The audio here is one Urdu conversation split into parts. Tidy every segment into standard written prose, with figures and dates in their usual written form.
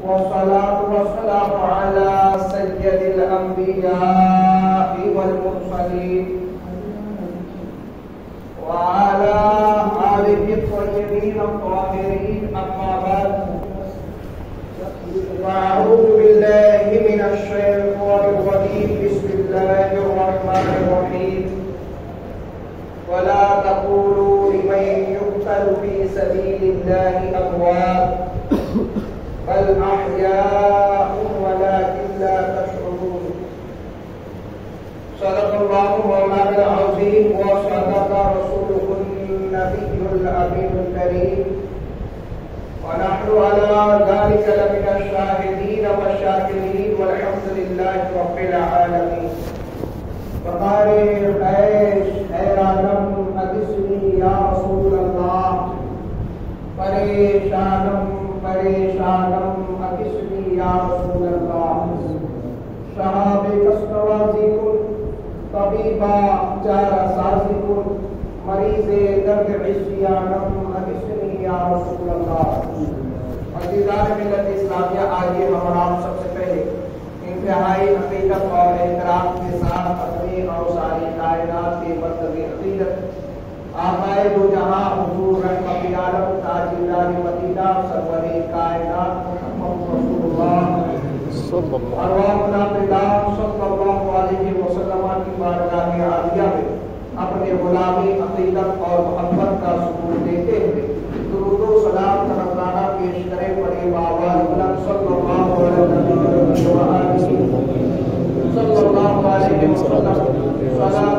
والصلاة والسلام على سيد الأنبياء والمرسلين وعلى آله الطيبين الطاهرين. أما بعد، فأعوذ بالله من الشيطان الرجيم. بسم الله الرحمن الرحيم. ولا تقولوا لمن يقتل في سبيل الله أموات بل أحياء ولكن لا تشعرون. صدق الله مولانا العظيم وصدق رسوله النبي الأمين الكريم، ونحن على ذلك لمن الشاهدين والشاكرين والحمد لله رب العالمين. فقال عيش حیرانم اغثنی یا رسول اللہ، پریشانم پریشانم اغثنی یا رسول اللہ. شہاب کسنوازی کن، طبیبا چارہ سازی کن، مریض درد عصیانم اغثنی یا رسول اللہ. عزیزان ملت اسلامیہ، آئیے ہم آپ سب سے پہلے انتہائی عقیدت اور احترام کے ساتھ اپنی اور ساری کائنات کے مرکز عقیدت آقائے دو جہاں حضور رحمت عالم تاجدار مدینہ سرور کائنات محمد رسول اللہ ارواح منافقان صلی اللہ علیہ وسلم کی بارگاہ عالیہ میں اپنے غلامی عقیدت اور محبت کا ثبوت دیتے ہوئے درود و سلام ترانہ پیش کرے بڑے بابا غلام صلی اللہ علیہ وسلم. صلاۃ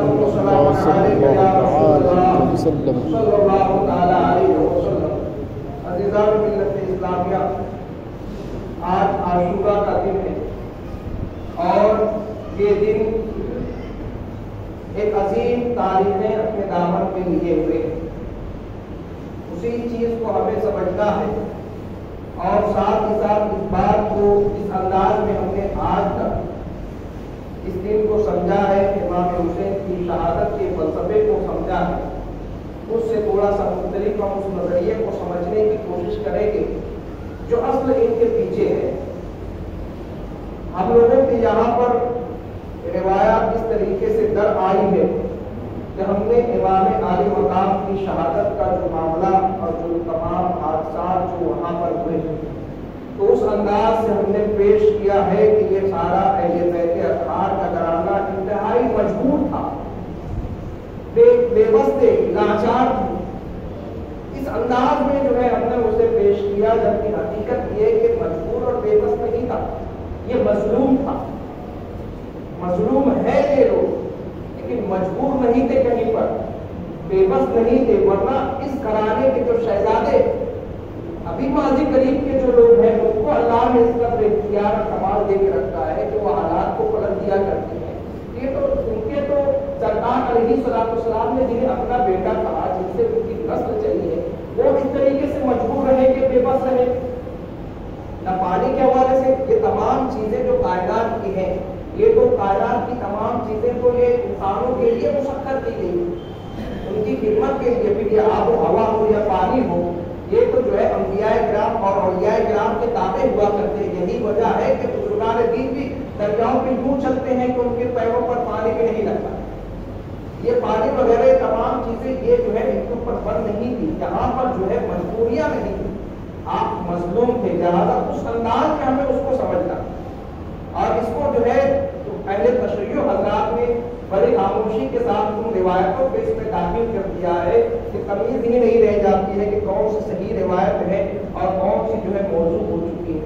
و سلام علیک یا رسول اللہ صلی اللہ علیہ وسلم. عزیزان ملت اسلامیہ، آج عاشورہ کا دن ہے اور یہ دن ایک عظیم تاریخ نے اپنے دامن میں لیے ہوئے ہیں. اسی چیز کو ہمیں سمجھنا ہے اور ساتھ ہی ساتھ اس بات کو اس انداز میں ہم نے آج تک اس دن کو سمجھا ہے، امام حسین کی شہادت کے فلسفے کو سمجھا ہے. اس سے تھوڑا سا مختلف ہم اس نظریے کو سمجھنے کی کوشش کریں گے جو اصل ان کے پیچھے ہے. ہم لوگوں کی یہاں پر روایات اس طریقے سے در آئی ہے کہ ہم نے امام عالی مقام کی شہادت کا جو معاملہ اور جو تمام حادثات جو وہاں پر ہوئے تو اس انداز سے ہم نے پیش کیا ہے کہ یہ سارا اہل بیت اطہار کا گھرانہ انتہائی مجبور تھا، بے بس تھے، لاچار تھے. اس انداز میں جو ہے ہم نے اسے پیش کیا، جبکہ حقیقت یہ کہ مجبور اور بے بس نہیں تھا، یہ مظلوم تھا. مظلوم ہے یہ لوگ لیکن مجبور نہیں تھے کہیں پر، بے بس نہیں تھے. ورنہ اس گھرانے کے جو شہزادے ابھی ماضی قریب کے جو لوگ ہیں ان کو اللہ نے اس قدر اختیار کمال دے کے رکھا ہے کہ وہ حالات کو پلٹ دیا کرتے ہیں. یہ تو ان کے تو سرکار علیہ السلام نے جنہیں اپنا بیٹا کہا، جن سے ان کی نسل چلی ہے، وہ اس طریقے سے مجبور رہے کہ بے بس رہے. نہ پانی کے حوالے سے یہ تمام چیزیں جو کائنات کی ہیں، یہ تو کائنات کی تمام چیزیں تو یہ انسانوں کے لیے مسخر کی گئی، ان کی خدمت کے لیے. پھر یہ آب و ہوا ہو یا پانی ہو، یہ تو جو ہے انبیاء کرام اور اولیاء کرام کے تابع ہوا کرتے ہیں. یہی وجہ ہے کہ بزرگان دین بھی دریاؤں پہ یوں چلتے ہیں کہ ان کے پیروں پر پانی بھی نہیں لگتا. یہ پانی وغیرہ تمام چیزیں یہ جو ہے ان کے اوپر بند نہیں تھی. یہاں پر جو ہے مجبوریاں نہیں تھی، آپ مظلوم تھے. لہٰذا اس انداز میں ہمیں اس کو سمجھنا اور اس کو جو ہے پہلے تشریح حضرات نے بڑی خاموشی کے ساتھ ان روایتوں پہ اس میں داخل کر دیا ہے کہ تمیز ہی نہیں رہ جاتی ہے کہ کون سی صحیح روایت ہے اور کون سی جو ہے موضوع ہو چکی ہے.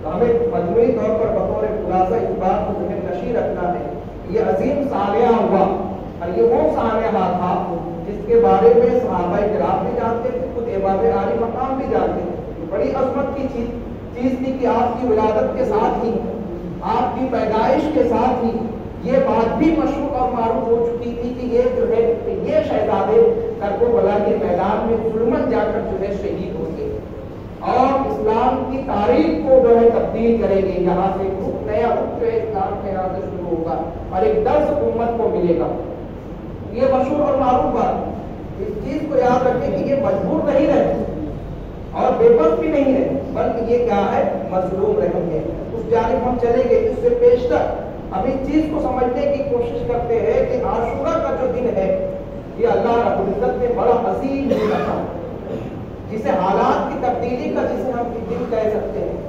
تو ہمیں مجموعی طور پر بطور خلاصہ اس بات کو ذہن نشیں رکھنا ہے. یہ عظیم سانحہ ہوا اور یہ وہ سانحہ تھا جس کے بارے میں صحابہ کرام بھی جانتے تھے، خود امام عالی مقام بھی جانتے تھے. بڑی عظمت کی چیز تھی کہ آپ کی ولادت کے ساتھ ہی، آپ کی پیدائش کے ساتھ ہی یہ بات بھی مشہور اور معروف ہو چکی تھی کہ یہ جو ہے یہ شہزادے کربلا کے میدان میں ظلمن جا کر جو ہے شہید ہوں گے اور اسلام کی تاریخ کو جو ہے تبدیل کریں گے. یہاں سے نیا رخ جو ہے اسلام کے یہاں سے شروع ہوگا اور ایک درس امت کو ملے گا. یہ مشہور اور معروف بات. اس چیز کو یاد رکھیں کہ یہ مجبور نہیں رہے اور بے بس بھی نہیں ہے، بلکہ یہ کیا ہے؟ مظلوم رحم ہے۔ اس جانب ہم چلیں گے۔ اس سے پیشتر ہم اس چیز کو سمجھنے کی کوشش کرتے ہیں کہ عاشورہ کا جو دن ہے یہ اللہ رب العزت نے بڑا عظیم دن رکھا، جسے حالات کی تبدیلی کا جسے ہم دن کہہ سکتے ہیں،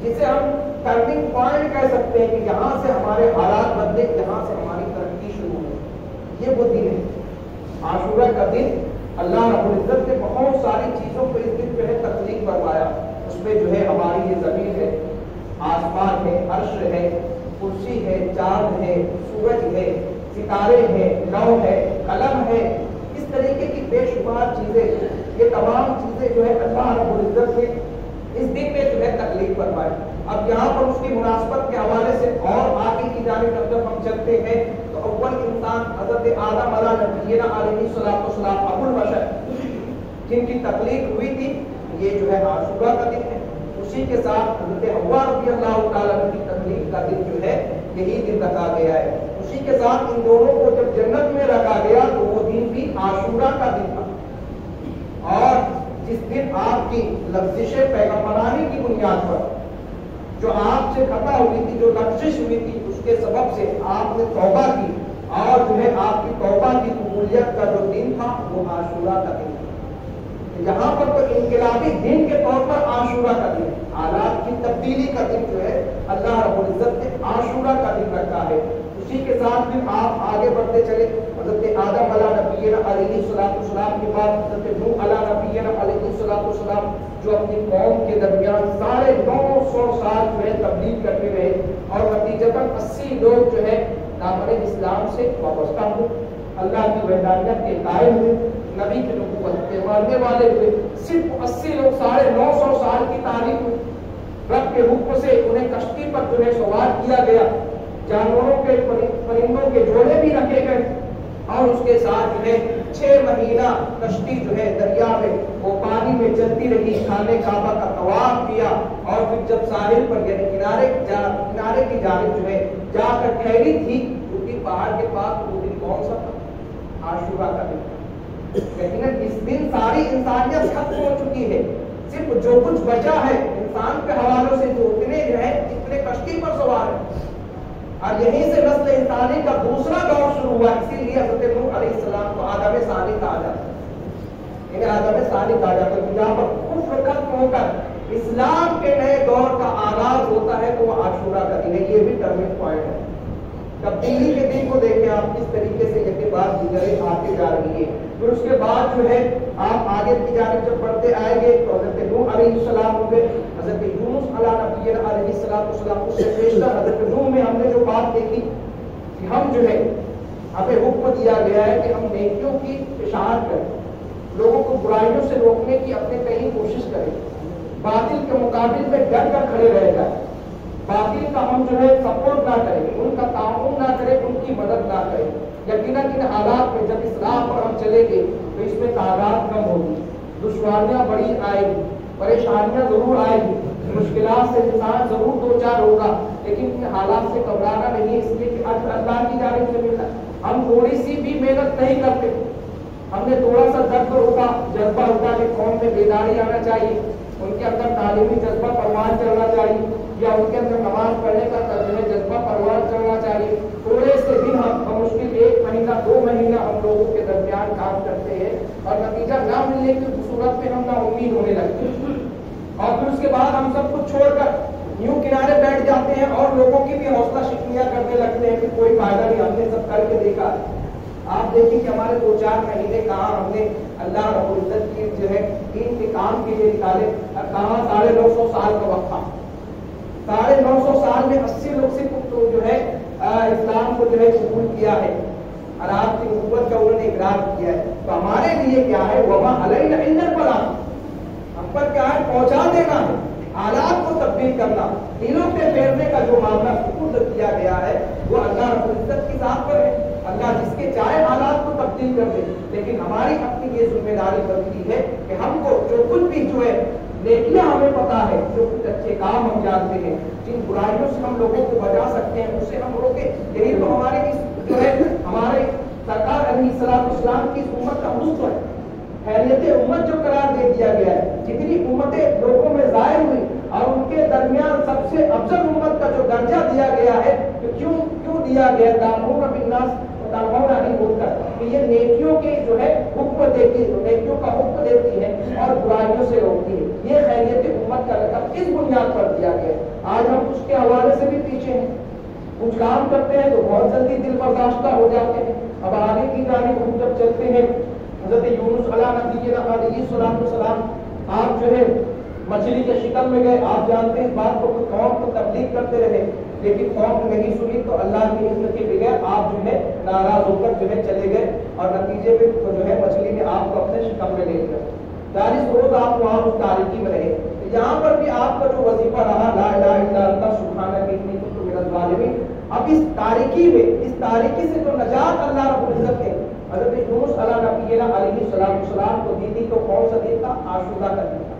جسے ہم ٹرننگ پوائنٹ کہہ سکتے ہیں کہ یہاں سے ہمارے حالات بدلے، یہاں سے ہماری ترقی شروع ہوئی۔ یہ وہ دن ہے عاشورہ کا دن۔ اللہ رب العزت نے بہت ساری چیزوں کو اس دن جو ہے تخلیق فرمایا۔ اس میں جو ہے ہماری یہ زمین ہے، آسمان ہے، عرش ہے، کرسی ہے، چاند ہے، سورج ہے، ستارے ہیں، لوح ہے، قلم ہے، اس طریقے کی بے شمار چیزیں، یہ تمام چیزیں جو ہے اللہ رب العزت نے اس دن میں جو ہے تخلیق فرمائی۔ اب یہاں پر اس کی مناسبت کے حوالے سے اور آگے کی جانب جب ہم چلتے ہیں تو اول انسان حضرت آدم علیہ نبینا علیہ السلام ابو البشر جن کی تخلیق ہوئی تھی، یہ جو ہے عاشورہ کا دن ہے۔ اسی کے ساتھ حضرت حوا رضی اللہ تعالیٰ کی تخلیق کا دن جو ہے یہی دن رکھا گیا ہے۔ اسی کے ساتھ ان دونوں کو جب جنت میں رکھا گیا تو وہ دن بھی عاشورہ کا دن تھا، اور جس دن آپ کی لغزش پیغمبرانی کی بنیاد پر جو آپ سے خطا ہوئی تھی، جو لغزش ہوئی تھی، اس کے سبب سے آپ نے توبہ کی، اور جو ہے آپ کی توبہ کی قبولیت کا جو دن تھا وہ عاشورہ کا دن تھا۔ یہاں پر تو انقلابی دن کے طور پر عاشورہ کا دن، حالات کی تبدیلی کا دن جو ہے اللہ رب العزت نے عاشورہ کا دن رکھا ہے۔ اسی کے ساتھ پھر آپ آگے بڑھتے چلے، حضرت آدم علیہ نبینا علیہ السلام کے بعد حضرت نوح علیہ نبینا علیہ السلام جو اپنی قوم کے درمیان 950 سال جو ہے تبلیغ کرتے رہے، اور نتیجتاً 80 لوگ جو ہے دامن اسلام سے وابستہ ہوئے، اللہ کی وحدانیت کے قائل ہوئے، نبی کی نبوت کے ماننے والے ہوئے۔ صرف 80 لوگ 950 سال کی تاریخ میں رب کے حکم سے انہیں کشتی پر جو ہے سوار کیا گیا، جانوروں کے پرندوں کے جوڑے بھی رکھے گئے، اور اس کے ساتھ جو ہے 6 مہینہ کشتی جو ہے دریا میں وہ پانی میں چلتی رہی، خانہ کعبہ کا طواف کیا، اور پھر جب ساحل پر یعنی کنارے کی جانب جو ہے جا کر ٹھہری تھی، کیونکہ پہاڑ کے پاس وہ دن کون سا تھا؟ عاشورہ کا دن۔ لیکن اس دن ساری انسانیت ختم ہو چکی ہے، صرف جو کچھ بچا ہے انسان کے حوالوں سے جو اتنے جو ہے اتنے کشتی پر سوار ہیں، اور یہیں سے نسل انسانی کا دوسرا دور شروع ہوا۔ اسی لیے حضرت نوح علیہ السلام کو آدم ثانی کہا جاتا ہے، انہیں آدم ثانی کہا جاتا ہے۔ جہاں پر کفر ختم ہو کر اسلام کے نئے دور کا آغاز ہوتا ہے تو وہ عاشورہ کا دن ہے۔ یہ بھی ٹرننگ پوائنٹ ہے۔ تبدیلی کے دن کو دیکھیں آپ کس طریقے سے یہ بات دیگریں آتی جا رہی ہے۔ پھر اس کے بعد جو ہے آپ آگے کی جانب جب بڑھتے آئیں گے تو حضرت نوح علیہ السلام ہوں گے، حضرت یونس علیہ نبینا علیہ السلام، اس سے پیشتر حضرت نوح میں ہم نے جو بات دیکھی کہ ہم جو ہے ہمیں حکم دیا گیا ہے کہ ہم نیکیوں کی اشاعت کریں، لوگوں کو برائیوں سے روکنے کی اپنے کہیں کوشش کریں، باطل کے مقابل میں ڈٹ کر کھڑے رہ جائیں، باطل کا ہم جو ہے سپورٹ نہ کریں، ان کا تعاون نہ کریں، ان کی مدد نہ کریں۔ یقیناً ان حالات میں جب اس راہ پر ہم چلیں گے تو اس میں تعداد کم ہوگی، دشواریاں بڑی آئے گی، پریشانیاں ضرور آئے گی، مشکلات سے انسان ضرور دو چار ہوگا، لیکن ان حالات سے گھبرانا نہیں، اس لیے کہ اللہ کی جانب سے ملتا ہے۔ ہم تھوڑی سی بھی محنت نہیں کرتے، ہم نے تھوڑا سا درد ہوتا، جذبہ ہوتا کہ قوم میں بیداری آنا چاہیے، ان کے اندر تعلیمی جذبہ پروان چلنا چاہیے، یا ان کے اندر نماز پڑھنے کا جذبہ پروان چلنا چاہیے۔ تھوڑے سے دن ہم بمشکل 1 مہینہ 2 مہینہ ہم لوگوں کے درمیان کام کرتے ہیں، اور نتیجہ نہ ملنے کی صورت میں ہم نا امید ہونے لگتے ہیں، اور پھر اس کے بعد ہم سب کچھ چھوڑ کر یوں کنارے بیٹھ جاتے ہیں اور لوگوں کی بھی حوصلہ شکنیاں کرنے لگتے ہیں کہ کوئی فائدہ نہیں، ہم نے سب کر کے دیکھا۔ آپ دیکھیں کہ ہمارے 2-4 مہینے کہاں ہم نے اللہ رب العزت کی جو ہے دین کے کام کے لیے نکالے، اور کہاں 950 سال کا وقت تھا، 950 سال میں 80 لوگ صرف تو جو ہے اسلام کو جو ہے قبول کیا ہے، اور آپ کی نبوت کا انہوں نے اقرار کیا ہے۔ تو ہمارے لیے کیا ہے؟ وما علینا الا البلاغ، ہم پر کیا ہے؟ پہنچا دینا ہے، حالات کو تبدیل کرنا، دلوں پہ پھیرنے کا جو معاملہ سپرد کیا گیا ہے وہ اللہ رب العزت کی ذات پر ہے، اللہ جس کے چاہے حالات کو تبدیل کر دے۔ لیکن ہماری اپنی یہ ذمہ داری بنتی ہے کہ ہم کو جو کچھ بھی جو ہے نیکیاں ہمیں پتا ہے، جو کچھ اچھے کام ہم جانتے ہیں، جن برائیوں سے ہم لوگوں کو بچا سکتے ہیں اسے ہم روکیں۔ یہی تو ہمارے جو ہے ہمارے سرکار علیہ السلام کی امت کا حسن ہے، خیریت امت جو قرار دے دیا گیا ہے۔ جتنی امتیں درمیان سب سے افضل امت کا جو درجہ دیا گیا ہے، تو کیوں دیا گیا؟ تأمرون بالناس وتنہون عن المنکر، کہ یہ نیکیوں کے جو ہے حکم دیتی ہے، نیکیوں کا حکم دیتی ہے اور برائیوں سے روکتی ہے۔ یہ خیریت امت کا لقب اس بنیاد پر دیا گیا ہے۔ آج ہم اس کے حوالے سے بھی پیچھے ہیں، کچھ کام کرتے ہیں تو بہت جلدی دل برداشتہ ہو جاتے ہیں۔ اب آگے کی جانب ہم جب چلتے ہیں، حضرت یونس علیہ نبی السلام آپ جو ہے مچھلی کے شکل میں گئے، آپ جانتے ہیں اس بات کو، قوم کو تبلیغ کرتے رہے لیکن قوم نے نہیں سنی، تو اللہ کی عزت کے بغیر آپ جو ہے ناراض ہو کر جو ہے چلے گئے اور نتیجے میں جو ہے مچھلی نے آپ کو اپنے شکم میں لے لیا۔ 40 روز آپ وہاں اس تاریکی میں رہے۔ یہاں پر بھی آپ کا جو وظیفہ رہا لا الہ الا انت سبحانک انی کنت من الظالمین، اب اس تاریکی سے جو نجات اللہ رب العزت نے حضرت یونس علیہ السلام کو دی تھی، تو کون سا دن تھا؟ عاشورہ کا دن تھا۔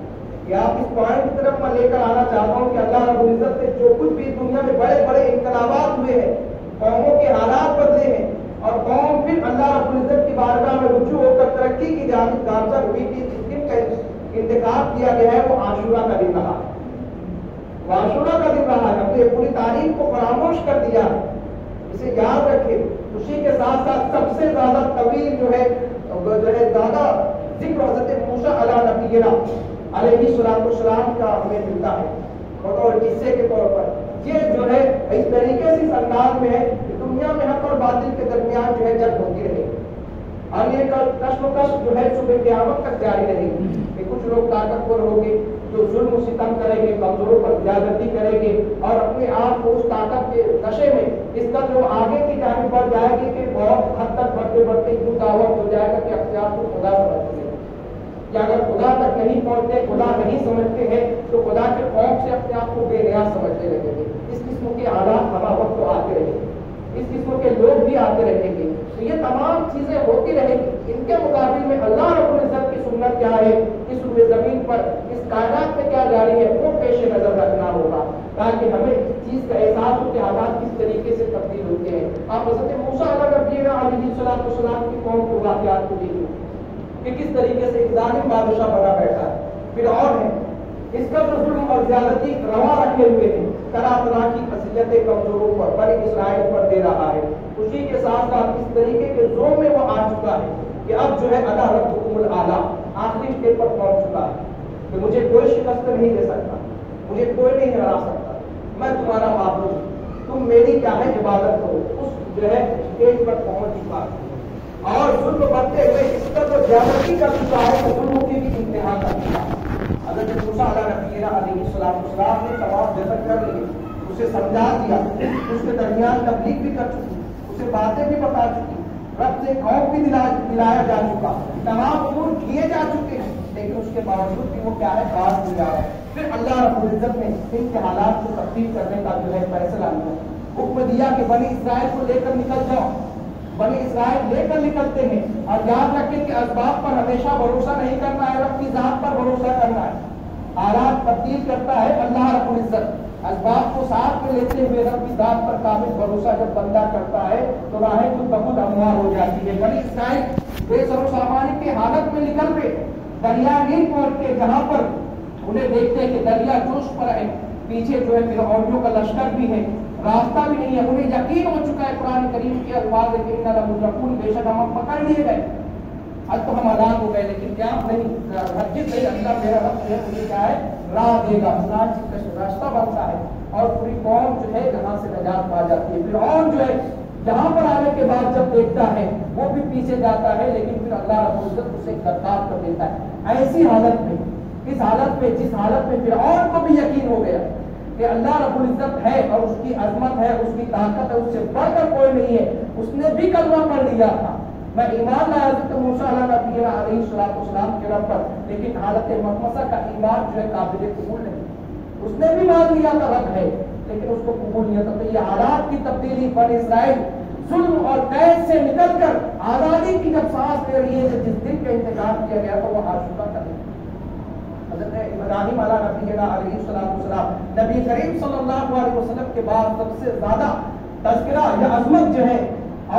کہ آپ اس پوائنٹ کی طرف میں لے کر آنا چاہتا ہوں کہ اللہ رب العزت نے جو کچھ بھی دنیا میں بڑے بڑے انقلابات ہوئے ہیں، قوموں کے حالات بدلے ہیں اور قوم پھر اللہ رب العزت کی بارگاہ میں رجوع ہو کر ترقی کی جانب گامزن ہوئی تھی، جس دن کا انتخاب کیا گیا ہے وہ عاشورہ کا دن رہا ہے۔ عاشورہ کا دن رہا ہے، ہم نے پوری تاریخ کو فراموش کر دیا ہے، اسے یاد رکھے۔ اسی کے ساتھ ساتھ سب سے زیادہ طویل جو ہے زیادہ ذکر حضرت موسیٰ علیہ السلام کا ہمیں ملتا ہے بطور قصے کے طور پر۔ یہ جو ہے اس طریقے سے اس انداز میں ہے کہ دنیا میں حق اور باطل کے درمیان جو ہے جنگ ہوتی رہے اور یہ کشمکش جو ہے صبح قیامت تک جاری رہے گی کہ کچھ لوگ طاقتور ہوں گے جو ظلم و ستم کریں گے، کمزوروں پر زیادتی کریں گے اور اپنے آپ کو اس طاقت کے نشے میں اس کا جو آگے کی جانب بڑھ جائے گی کہ بہت حد تک بڑھتے بڑھتے یوں دعوت ہو جائے گا کہ اپنے آپ کو خدا سمجھتے ہیں، یا اگر خدا تک نہیں پہنچتے، خدا نہیں سمجھتے ہیں، تو خدا کے خوف سے اپنے آپ کو بے نیاز سمجھنے لگیں گے۔ اس قسم کے حالات ہمہ وقت تو آتے رہیں گے، اس قسم کے لوگ بھی آتے رہیں گے، تو یہ تمام چیزیں ہوتی رہیں گی۔ ان کے مقابل میں اللہ رب العزت کی سنت کیا ہے، اس روئے زمین پر اس کائنات میں کیا جاری ہے، وہ پیش نظر رکھنا ہوگا تاکہ ہمیں اس چیز کا احساس ہو کہ حالات کس طریقے سے تبدیل ہوتے ہیں۔ آپ حضرت موسیٰ علیہ السلام کی قوم کو واقعات کو دیکھیں کہ کس طریقے سے ایک ظالم بادشاہ بنا بیٹھا ہے، فرعون ہے، اس کا جو ظلم اور زیادتی روا رکھے ہوئے ہیں، طرح طرح کی اذیتیں کمزوروں پر، بنی اسرائیل پر دے رہا ہے۔ اسی کے ساتھ ساتھ اس طریقے کے زور میں وہ آ چکا ہے کہ اب جو ہے انا ربکم الاعلیٰ آخری اسٹیپ پر پہنچ چکا ہے کہ مجھے کوئی شکست نہیں دے سکتا، مجھے کوئی نہیں ہرا سکتا، میں تمہارا معبود ہوں، تم میری کیا ہے عبادت کرو۔ اس جو ہے اسٹیج پر پہنچ چکا ہے اور ظلم بڑھتے ہوئے اس کا جو زیادتی کر چکا ہے تو ظلم کی بھی انتہا کر چکا ہے۔ حضرت موسیٰ علیہ السلام نے تمام جذب کر لی، اسے سمجھا دیا، اس کے درمیان تبلیغ بھی کر چکی، اسے باتیں بھی بتا چکی، رب سے خوف بھی دلایا جا چکا، تمام امور کیے جا چکے ہیں، لیکن اس کے باوجود بھی وہ کیا ہے باز نہیں آ رہا ہے۔ پھر اللہ رب العزت نے ان کے حالات کو تبدیل کرنے کا جو ہے فیصلہ لیا، حکم دیا کہ بنی اسرائیل کو لے کر نکل جاؤ۔ بنی اسرائیل لے کر نکلتے ہیں اور یاد رکھیں کہ اسباب پر ہمیشہ بھروسہ نہیں کرنا ہے، رب کی ذات پر بھروسہ کرنا ہے۔ حالات تبدیل کرتا ہے اللہ رب العزت، اسباب کو ساتھ میں لیتے ہوئے رب کی ذات پر کامل بھروسہ جب بندہ کرتا ہے تو راہیں خود بخود ہموار ہو جاتی ہے۔ بنی اسرائیل بے سر و سامانی کی حالت میں نکل پڑے، دریا نیل پہنچ کے جہاں پر انہیں دیکھتے کہ دریا جوش پر ہے، پیچھے جو ہے فرعونیوں کا لشکر بھی ہے، راستہ بھی نہیں ہے، انہیں یقین ہو چکا ہے قرآن کریم کے الفاظ ہے کہ اِنَّا لَمُدْرَكُونَ، بے شک ہم پکڑ لیے گئے، اب تو ہم ہلاک ہو گئے، لیکن کیا نہیں ہرگز نہیں، اللہ میرا رب جو ہے مجھے کیا ہے راہ دے گا، راستہ بنتا ہے اور پوری قوم جو ہے جہاں سے نجات پا جاتی ہے۔ فرعون جو ہے یہاں پر آنے کے بعد جب دیکھتا ہے وہ بھی پیچھے جاتا ہے، لیکن پھر اللہ رب العزت اسے غرقاب کر دیتا ہے۔ ایسی حالت میں، اس حالت میں جس حالت میں فرعون کو بھی یقین ہو گیا کہ اللہ رب العزت ہے اور اس کی عظمت ہے، اس کی طاقت ہے، اس سے بڑھ کر کوئی نہیں ہے، اس نے بھی کلمہ پڑھ لیا تھا، میں ایمان لایا حضرت موسیٰ علیہ السلام کے رب پر، لیکن حالت مخمصہ کا ایمان جو ہے قابل قبول نہیں، اس نے بھی مان لیا تھا رب ہے لیکن اس کو قبول نہیں تھا۔ تو یہ حالات کی تبدیلی بنی اسرائیل ظلم اور قید سے نکل کر آزادی کی جب سانس لے رہی ہے، جس دن کا انتخاب کیا گیا تھا وہ عاشورہ کا دن۔ حضرت ابراہیم علیہ السلام نبی کریم صلی اللہ علیہ وسلم کے بعد سب سے زیادہ تذکرہ یا عظمت جو ہے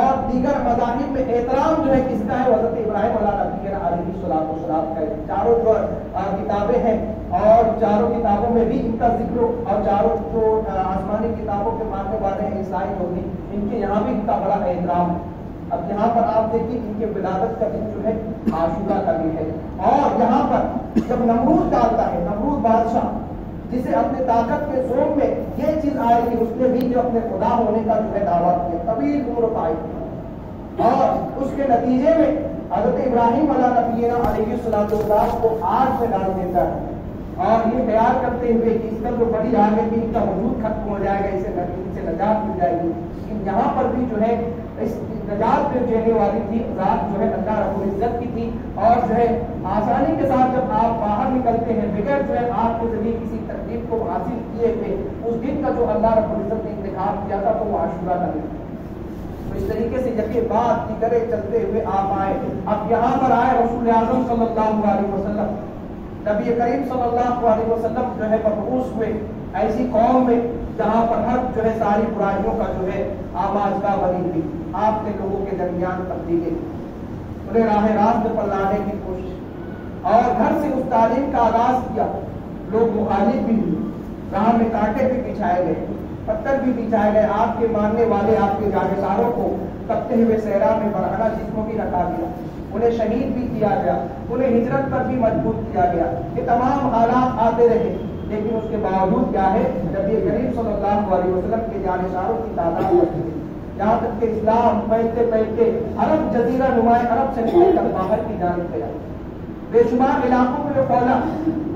اور دیگر مذاہب میں احترام جو ہے کس کا ہے، حضرت ابراہیم علیہ السلام کا ہے۔ چاروں جو کتابیں ہیں اور چاروں کتابوں میں بھی ان کا ذکر، اور چاروں جو آسمانی کتابوں کے ماننے والے ہیں عیسائی یہودی، ان کے یہاں بھی ان کا بڑا احترام ہے۔ اب یہاں پر آپ دیکھیے ان کے ولادت کا دن جو ہے عاشورہ کا دن ہے، اور یہاں پر جب نمرود ڈالتا ہے، نمرود بادشاہ جسے اپنے طاقت کے زور میں یہ چیز آئے کہ اس نے بھی جو اپنے خدا ہونے کا جو ہے دعویٰ کیا، طویل عمر پائی، اور اس کے نتیجے میں حضرت ابراہیم علیہ نبینا علیہ السلام کو آگ میں ڈال دیتا ہے، اور یہ خیال کرتے ہوئے کہ اس کا جو بڑی آگ ہے کہ ان کا وجود ختم ہو جائے گا، اسے نجات مل جائے گی، لیکن یہاں پر بھی جو ہے اس نجات میں دینے والی تھی ذات جو ہے اللہ رب العزت کی تھی، اور جو ہے آسانی کے ساتھ جب آپ باہر نکلتے ہیں بغیر جو ہے آپ کے ذریعے کسی تکلیف کو حاصل کیے ہوئے، اس دن کا جو اللہ رب العزت نے انتخاب کیا تھا تو وہ عاشورہ کا دن۔ تو اس طریقے سے یقین بات کی طرح چلتے ہوئے آپ آئے، اب یہاں پر آئے رسول اعظم صلی اللہ علیہ وسلم، نبی کریم صلی اللہ علیہ وسلم جو ہے مبعوث ہوئے ایسی قوم میں جہاں پر ہر جو ہے ساری برائیوں کا جو ہے آماجگاہ بنی ہوئی، آپ نے لوگوں کے درمیان تبدیلی، انہیں راہ راست پر لانے کی کوشش، اور گھر سے اس تعلیم کا آغاز کیا، لوگ مخالف بھی ہوئے، راہ میں کانٹے بھی بچھائے گئے، پتھر بھی بچھائے گئے، آپ کے ماننے والے آپ کے جانشینوں کو تپتے ہوئے صحرا میں برہنہ جسموں بھی رکھا گیا، انہیں شہید بھی کیا گیا، انہیں ہجرت پر بھی مجبور کیا گیا، یہ تمام حالات آتے رہے، لیکن اس کے باوجود کیا ہے نبی کریم صلی اللہ علیہ وسلم کے جانشینوں کی تعداد بڑھتی ہے، جہاں تک کہ اسلام پھیلتے پھیلتے عرب جزیرہ نمائے عرب سے نکل کر باہر کی جانب گیا، بے شمار علاقوں میں پھیلا،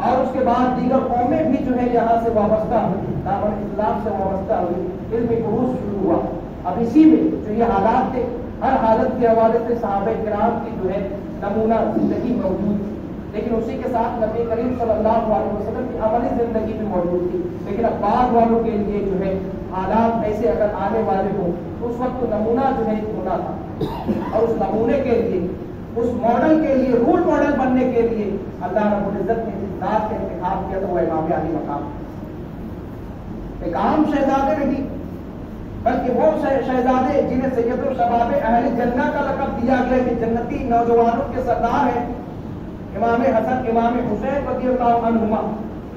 اور اس کے بعد دیگر قومیں بھی جو ہے یہاں سے وابستہ ہوئی، دامن اسلام سے وابستہ ہوئی، علم عروج شروع ہوا۔ اب اسی میں جو یہ حالات تھے، ہر حالت کے حوالے سے صحابہ کرام کی جو ہے نمونہ زندگی موجود تھی، لیکن اسی کے ساتھ نبی کریم صلی اللہ علیہ وسلم کی عملی زندگی بھی موجود تھی، لیکن اب بعض والوں کے لیے جو ہے حالات ایسے اگر آنے والے ہوں تو اس وقت نمونہ جو ہے ہونا تھا، اور اس نمونے کے لیے، اس ماڈل کے لیے، رول ماڈل بننے کے لیے اللہ رب العزت نے جس ذات کا انتخاب کیا تھا وہ امام علی مقام، ایک عام شہزادے نہیں بلکہ وہ شہزادے جنہیں سید الشباب اہل جنہ کا لقب دیا گیا کہ جنتی نوجوانوں کے سردار ہیں، امام حسن امام حسین رضی اللہ عنہما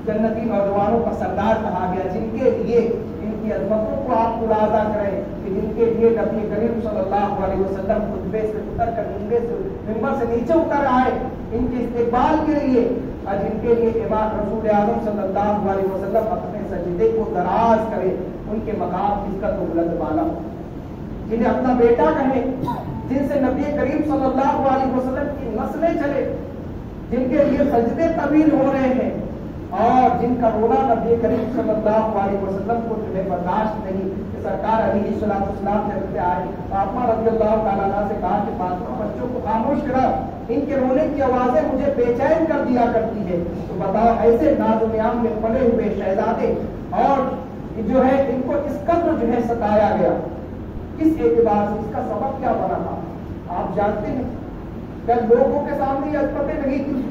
جنتی نوجوانوں کا سردار کہا گیا، جن کے لیے ان کی عظمتوں کو آپ ملاحظہ کریں کہ جن کے لیے نبی کریم صلی اللہ علیہ وسلم خطبے سے اتر کر ممبر سے نیچے اتر آئے ان کے استقبال کے لیے، اور جن کے لیے امام رسول اعظم صلی اللہ علیہ وسلم اپنے سجدے کو دراز کرے، ان کے مقام عزت و بلند بالا ہو، جنہیں اپنا بیٹا کہیں، جن سے نبی کریم صلی اللہ علیہ وسلم کی نسلیں چلے، جن کے لیے سجدے طویل ہو رہے ہیں، اور جن کا رونا نبی کریم صلی اللہ علیہ وسلم کو جو ہے برداشت نہیں، کہ سرکار علیہ السلام جب آئے فاطمہ رضی اللہ تعالیٰ عنہ سے کہا کہ فاطمہ بچوں کو خاموش کرا، ان کے رونے کی آوازیں مجھے بے چین کر دیا کرتی ہے، تو بتاؤ ایسے ناز و نیام میں پڑے ہوئے شہزادے اور جو ہے ان کو اس قدر جو ہے ستایا گیا، کس اعتبار سے، اس کا سبب کیا بنا تھا آپ جانتے ہیں؟ کیا لوگوں کے سامنے یہ عظمتیں نہیں تھی؟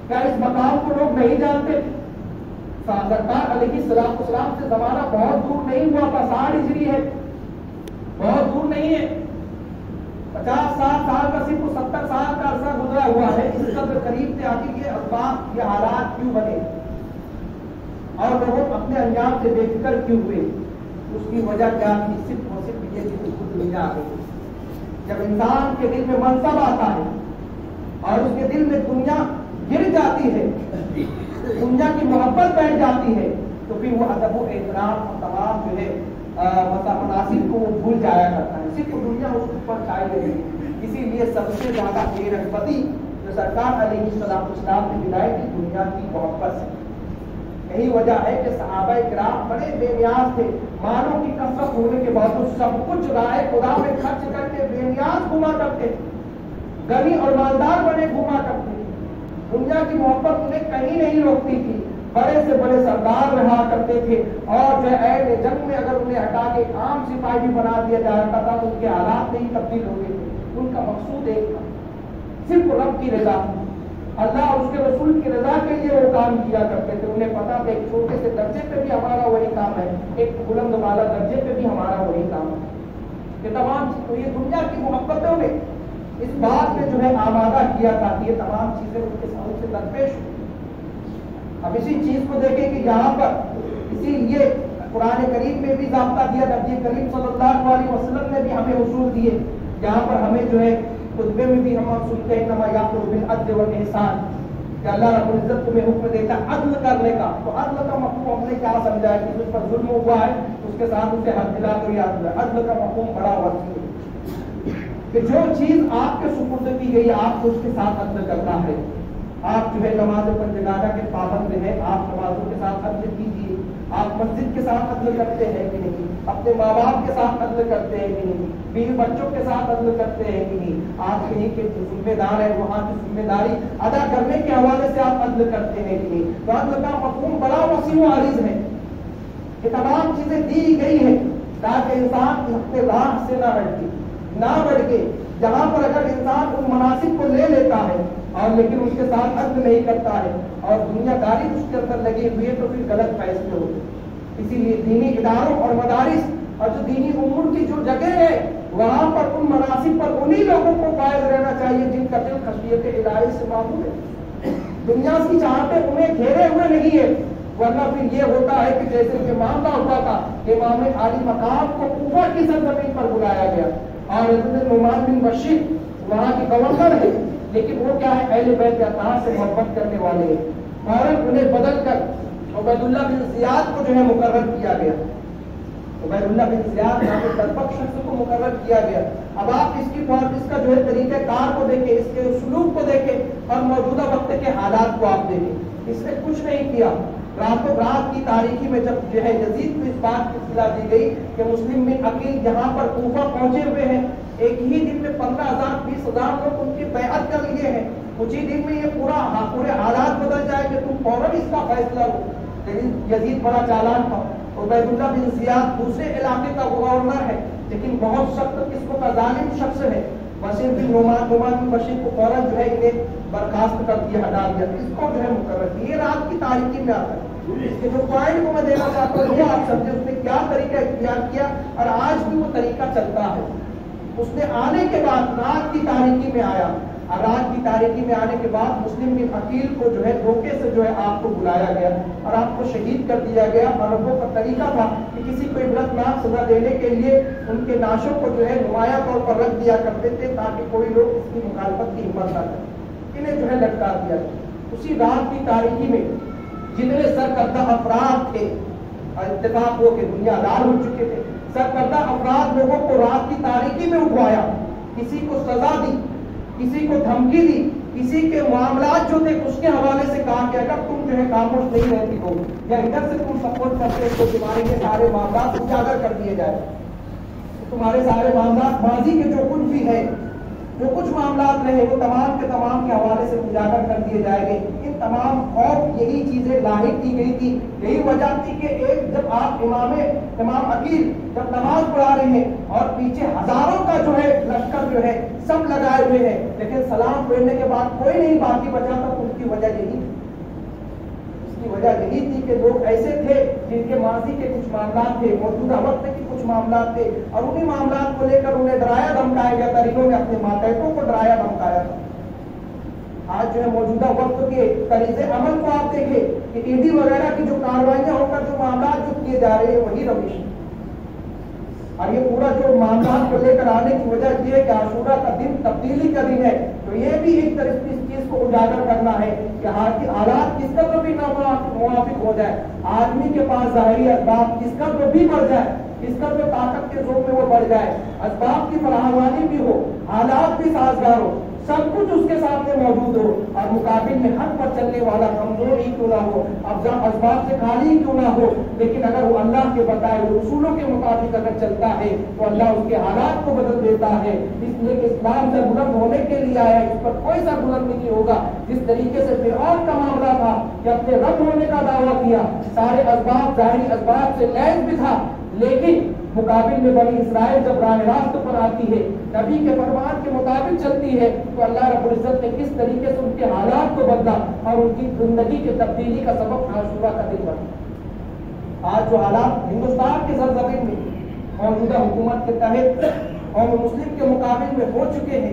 کیا اس مقام کو لوگ نہیں جانتے؟ سرکار علیہ السلام سے زمانہ بہت دور نہیں ہوا تھا، 60 ہجری ہے، بہت دور نہیں ہے، 50-60 سال کا صرف 70 سال کا عرصہ گزرا ہوا ہے، اس قدر قریب سے آتی یہ اسباب، یہ حالات کیوں بنے اور لوگ اپنے انجام سے بے فکر کیوں ہوئے؟ اس کی وجہ کیا تھی؟ صرف اور صرف یہ کہ خود دنیا آ گئی۔ جب انسان کے دل میں منصب آتا ہے اور اس کے دل میں دنیا گر جاتی ہے، دنیا کی محبت بیٹھ جاتی ہے، تو پھر وہ ادب و احترام اور تمام جو ہے مناسب کو وہ بھول جایا کرتا ہے، صرف دنیا اس پر چھائی رہے گی۔ اسی لیے سب سے زیادہ بے رغبتی جو سرکار علیہ السلام نے دلائی تھی دنیا کی محبت سے۔ یہی وجہ ہے کہ صحابہ کرام بڑے بے نیاز تھے، مالوں کی کثرت ہونے کے باوجود سب کچھ رائے خدا میں خرچ کر کے بے نیاز گھوما کرتے، غنی اور مالدار بنے گھوما کرتے، دنیا کی محبت انہیں کہیں نہیں روکتی تھی، بڑے سے بڑے سردار رہا کرتے تھے، اور جو ہے جنگ میں اگر انہیں ہٹا کے عام سپاہی بھی بنا دیا جاتا تھا تو ان کے حالات نہیں تبدیل ہو گئے تھے، ان کا مقصود ایک تھا، صرف رب کی رضا، اللہ اور اس کے رسول کی رضا کے لیے وہ کام کیا کرتے تھے۔ انہیں پتا تھا ایک چھوٹے سے درجے پہ بھی ہمارا وہی کام ہے، ایک بلند والا درجے پہ بھی ہمارا وہی کام ہے۔ یہ تمام یہ دنیا کی محبتوں نے اس بات میں جو ہے آمادہ کیا تھا کہ یہ تمام چیزیں ان کے سامنے سے درپیش ہوئی۔ اب اسی چیز کو دیکھیں کہ یہاں پر اسی لیے قرآن کریم میں بھی ضابطہ دیا، نبی کریم صلی اللہ علیہ وسلم نے بھی ہمیں اصول دیے، جہاں پر ہمیں جو ہے خطبے میں بھی ہم سنتے ہیں انما یامر بالعدل والاحسان، کہ اللہ رب العزت تمہیں حکم دیتا ہے عدل کرنے کا. تو عدل کا مفہوم ہم نے کیا سمجھا ہے کہ اس پر ظلم ہوا ہے اس کے ساتھ اسے حد دلا کر یہ عدل ہے. عدل کا مفہوم بڑا وسیع ہے کہ جو چیز آپ کے سپرد کی گئی آپ کو اس کے ساتھ عدل کرنا ہے. آپ جو ہے نماز پنجگانہ کے پابند ہیں، آپ نمازوں کے ساتھ عدل کیجیے. آپ مسجد کے ساتھ عدل کرتے ہیں کہ نہیں؟ اپنے ماں باپ کے ساتھ عدل کرتے ہیں کہ نہیں؟ بیوی بچوں کے ساتھ عدل کرتے ہیں کہ نہیں؟ آپ کہیں کے ذمہ دار ہیں وہاں کی ذمہ داری ادا کرنے کے حوالے سے آپ عدل کرتے ہیں کہ نہیں؟ تو عدل کا مفہوم بڑا وسیع و عریض ہے. یہ تمام چیزیں دی گئی ہیں تاکہ انسان اپنے راہ سے نہ بڑھے. جہاں پر اگر انسان ان مناسب کو لے لیتا ہے اور لیکن اس کے ساتھ عدل نہیں کرتا ہے اور دنیا داری اس کے اندر لگی ہوئی ہے تو پھر غلط فیصلے ہوتے. اسی لیے دینی اداروں اور مدارس اور جو دینی امور کی جو جگہ ہے وہاں پر ان مناسب پر انہی لوگوں کو فائز رہنا چاہیے جن کا دل خشیت الہی سے معمول ہے. دنیا کی چاہتے انہیں گھیرے ہوئے نہیں ہے، ورنہ پھر یہ ہوتا ہے کہ جیسے کہ معاملہ ہوا تھا امام عالی مقام کو کوفہ کی سرزمین پر بلایا گیا اور حضرت نعمان بن بشیر وہاں کے گورنر ہے، لیکن وہ کیا ہے اہل بیت اطہار سے محبت کرنے والے ہیں. فوراً انہیں بدل کر عبید اللہ بن زیاد کو جو ہے مقرر کیا گیا. عبید اللہ بن زیاد یہاں پہ درپک شخص کو مقرر کیا گیا. اب آپ اس کا جو ہے طریقہ کار کو دیکھیں، اس کے اسلوب کو دیکھیں اور موجودہ وقت کے حالات کو آپ دیکھیں. اس نے کچھ نہیں کیا. راتوں رات کی تاریخی میں جب جو ہے یزید کو اس بات کی اطلاع دی گئی کہ مسلم بن عقیل یہاں پر کوفہ پہنچے ہوئے ہیں، ایک ہی دن میں 15,000 20,000 لوگ ان کی بیعت کر لیے ہیں، کچھ ہی دن میں یہ پورے حالات بدل جائے کہ تم فوراً اس کا فیصلہ ہو. لیکن یزید بڑا چالاک تھا. عبید اللہ بن زیاد دوسرے علاقے کا گورنر ہے لیکن بہت سخت قسم کا ظالم شخص ہے. بشیر بن نعمان بن بشیر کو فوراً جو ہے انہیں برخاست کر دیا، ہٹا دیا، اس کو جو ہے مقرر کیا. یہ رات کی تاریخی میں آتا ہے. اس کے جو پوائنٹ کو میں دینا چاہتا ہوں وہ آپ سمجھے اس نے کیا طریقہ اختیار کیا اور آج بھی وہ طریقہ چلتا ہے. اس نے آنے کے بعد رات کی تاریخی میں آیا اور رات کی تاریخی میں آنے کے بعد مسلم بن عقیل کو جو ہے دھوکے سے جو ہے آپ کو بلایا گیا اور آپ کو شہید کر دیا گیا. اور وہ کا طریقہ تھا کہ کسی کو عبرتناک سزا دینے کے لیے ان کے ناشوں کو جو ہے نمایاں طور پر رکھ دیا کرتے تھے تاکہ کوئی لوگ اس کی مخالفت کی ہمت نہ کرے. انہیں جو ہے لٹکا دیا. اسی رات کی تاریخی میں جتنے سرکردہ افراد تھے اور اتفاق ہو کہ دنیا دار ہو چکے تھے، سرکردہ افراد لوگوں کو رات کی تاریخی میں اٹھوایا، کسی کو سزا دی، کسی کو دھمکی دی، کسی کے معاملات جو تھے اس کے حوالے سے کہا کہ اگر تم جو ہے خاموش نہیں رہتی ہو یا ادھر سے تم سپورٹ کرتے تو تمہارے کے سارے معاملات اجاگر کر دیے جائے. تمہارے سارے معاملات ماضی کے جو کچھ بھی ہے، جو کچھ معاملات رہے وہ تمام کے حوالے سے اجاگر کر دیے جائیں گے. ان تمام خوف یہی چیزیں لاحق کی گئی تھی. یہی وجہ تھی کہ ایک جب آپ امام عقیل جب نماز پڑھا رہے ہیں اور پیچھے ہزاروں کا جو ہے لشکر جو ہے سب لگائے ہوئے ہیں لیکن سلام پھیرنے کے بعد کوئی نہیں باقی بچا تھا، اس کی وجہ یہی تھی کہ لوگ ایسے تھے جن کے ماضی کے کچھ معاملات تھے، موجودہ وقت کے کچھ معاملات تھے اور انہی معاملات کو لے کر انہیں ڈرایا دھمکایا گیا تھا. انہوں نے اپنے ماتحتوں کو ڈرایا دھمکایا تھا. آج جو ہے موجودہ وقت کے طریق عمل کو آپ دیکھیں کہ ایڈی وغیرہ کی جو کاروائیاں ہو کر جو معاملات جو کیے جا رہے ہیں وہی روش. اور یہ پورا جو معاملات کو لے کر آنے کی وجہ یہ ہے کہ عاشورہ کا دن تبدیلی کا دن ہے. تو یہ بھی ایک طرح سے اس چیز کو اجاگر کرنا ہے کہ حالات کس قدر بھی موافق ہو جائے، آدمی کے پاس ظاہری اسباب کس قدر بھی بڑھ جائے، کس قدر طاقت کے زور میں وہ بڑھ جائے، اسباب کی فراہمی بھی ہو، حالات بھی سازگار ہو، سب کچھ اس کے سامنے موجود ہو اور مقابل میں حق پر چلنے والا کمزور ہی کیوں نہ ہو، اسباب سے خالی ہی کیوں نہ ہو، لیکن اگر وہ اللہ کے بتائے ہوئے اصولوں کے مطابق اگر چلتا ہے تو اللہ اس کے حالات کو بدل دیتا ہے. اس لیے کہ اسلام سے بلند ہونے کے لیے آیا، اس پر کوئی سا بلند نہیں ہوگا. جس طریقے سے فرعون کا معاملہ تھا کہ اپنے رب ہونے کا دعویٰ کیا، سارے اسباب ظاہری اسباب سے لیس بھی تھا، لیکن مقابل میں بنی اسرائیل جب راہ راست پر آتی ہے، نبی کے فرمان کے مطابق چلتی ہے تو اللہ رب العزت نے کس طریقے سے ان کے حالات کو بدلا اور ان کی زندگی کی تبدیلی کا سبب عاشورہ کا دن بنا. آج جو حالات ہندوستان کے سرزمین میں موجودہ حکومت کے تحت اور مسلم کے مقابل میں ہو چکے ہیں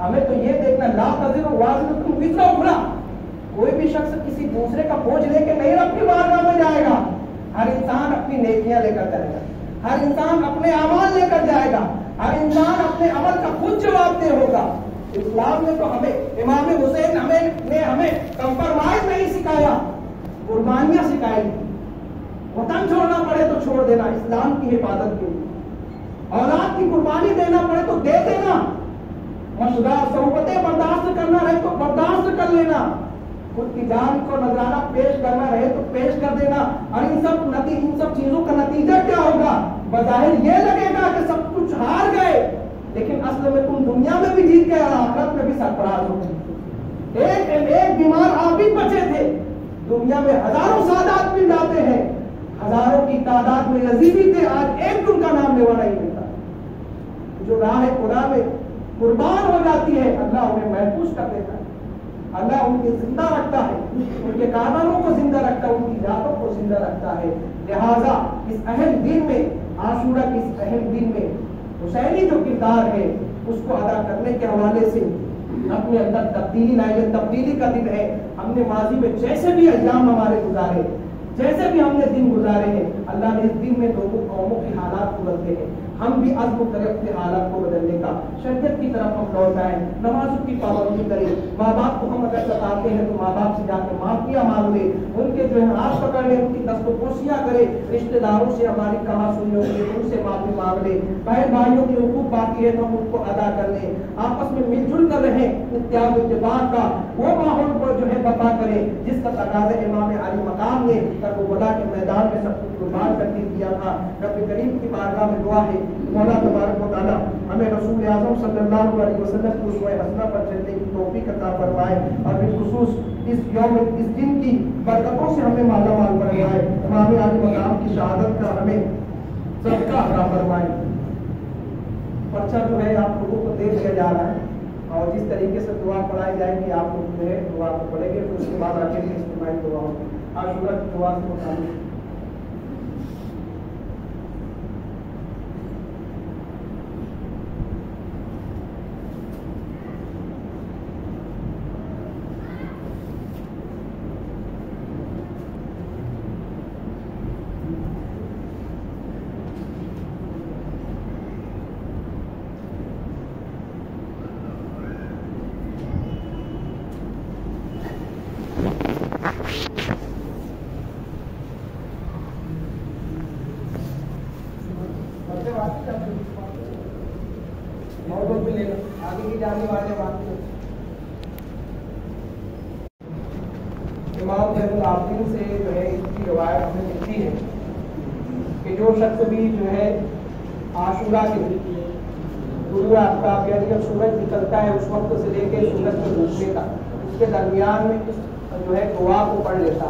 ہمیں تو یہ دیکھنا لا تزر وازرۃ وزر اخری، کوئی بھی شخص کسی دوسرے کا بوجھ لے کے نہیں اپنی بارگاہ میں جائے گا. ہر انسان اپنی نیکیاں لے کر جائے گا، ہر انسان اپنے اعمال لے کر جائے گا، ہر انسان اپنے عمل کا خود جواب دہ ہوگا. اسلام نے تو ہمیں، امام حسین نے ہمیں کمپرمائز نہیں سکھایا، قربانیاں سکھائی. وطن چھوڑنا پڑے تو چھوڑ دینا اسلام کی حفاظت کے لیے، اولاد کی قربانی دینا پڑے تو دے دینا، مشغلہ صحبتیں برداشت کرنا رہے تو برداشت کر لینا، خود کی جان کو نذرانہ پیش کرنا رہے تو پیش کر دینا. اور ان سب چیزوں کا نتیجہ کیا ہوگا؟ بظاہر یہ لگے گا کہ سب کچھ ہار گئے، لیکن اصل میں تم دنیا میں بھی جیت گئے اور آخرت میں بھی سرفراز ہو گئے. ایک بیمار عابد بچے تھے، دنیا میں ہزاروں سادات مل جاتے ہیں، ہزاروں کی تعداد میں نصیبی تھے، آج ایک ان کا نام لیوا نہیں ملتا. جو راہ خدا میں قربان ہو جاتی ہے اللہ انہیں محفوظ کر دیتا ہے، اللہ ان کے زندہ رکھتا ہے، ان کے کارناموں کو زندہ رکھتا ہے، ان کی ذاتوں کو زندہ رکھتا ہے. لہذا اس اہم دن میں، عاشورہ کے اس اہم دن میں حسینی جو کردار ہے اس کو ادا کرنے کے حوالے سے اپنے اندر تبدیلی لائے. یہ تبدیلی کا دن ہے. ہم نے ماضی میں جیسے بھی ایام ہمارے گزارے، جیسے بھی ہم نے دن گزارے ہیں، اللہ نے اس دن میں لوگوں قوموں کے حالات کو بدلے ہیں. ہم بھی عزم کریں اپنے حالات کو بدلنے کا، شریعت کی طرف ہم لوٹ آئیں، نمازوں کی پابندی کریں. ماں باپ کو ہم اگر ستاتے ہیں تو ماں باپ سے جا کے معافیاں مانگ لیں، ان کے جو ہے ہاتھ پکڑ لیں، ان کی دست و پوشیاں کریں. رشتے داروں سے ہماری کہاں سنی ہوگی ان سے معافی مانگ لیں. بہن بھائیوں کے حقوق باقی ہے تو ہم ان کو ادا کر لیں. آپس میں مل جل کر رہیں، اتحاد و اتفاق کا وہ ماحول کو جو ہے برپا کریں جس کا تقاضا امام علی مقام نے کربلا کے میدان میں سب کچھ قربان کر کے دیا تھا. رب کریم کی بارگاہ میں دعا ہے مولا تبارک و تعالیٰ ہمیں رسول اعظم صلی اللہ علیہ وسلم کی اسوہ حسنہ پر چلنے کی توفیق عطا فرمائے، اور بالخصوص اس یوم، اس دن کی برکتوں سے ہمیں مالا مال فرمائے. امام علی مقام کی شہادت کا ہمیں صدقہ عطا فرمائے. پرچہ جو ہے آپ لوگوں کو دے دیا جا رہا ہے، اور جس طریقے سے دعا پڑھائی جائے گی آپ لوگ جو ہے دعا کو پڑھیں گے، پھر اس کے بعد آخر میں اجتماعی دعا ہوگی. عاشورہ کی دعا سے متعلق آگے کی جانے والے بات امام زین العابدین سے جو ہے اس کی روایت ہمیں ملتی ہے کہ جو شخص بھی جو ہے عاشورہ کے طلوع آفتاب یعنی جب سورج نکلتا ہے اس وقت سے لے کے سورج کے ڈوبنے تک اس کے درمیان میں جو ہے دعا کو پڑھ لیتا،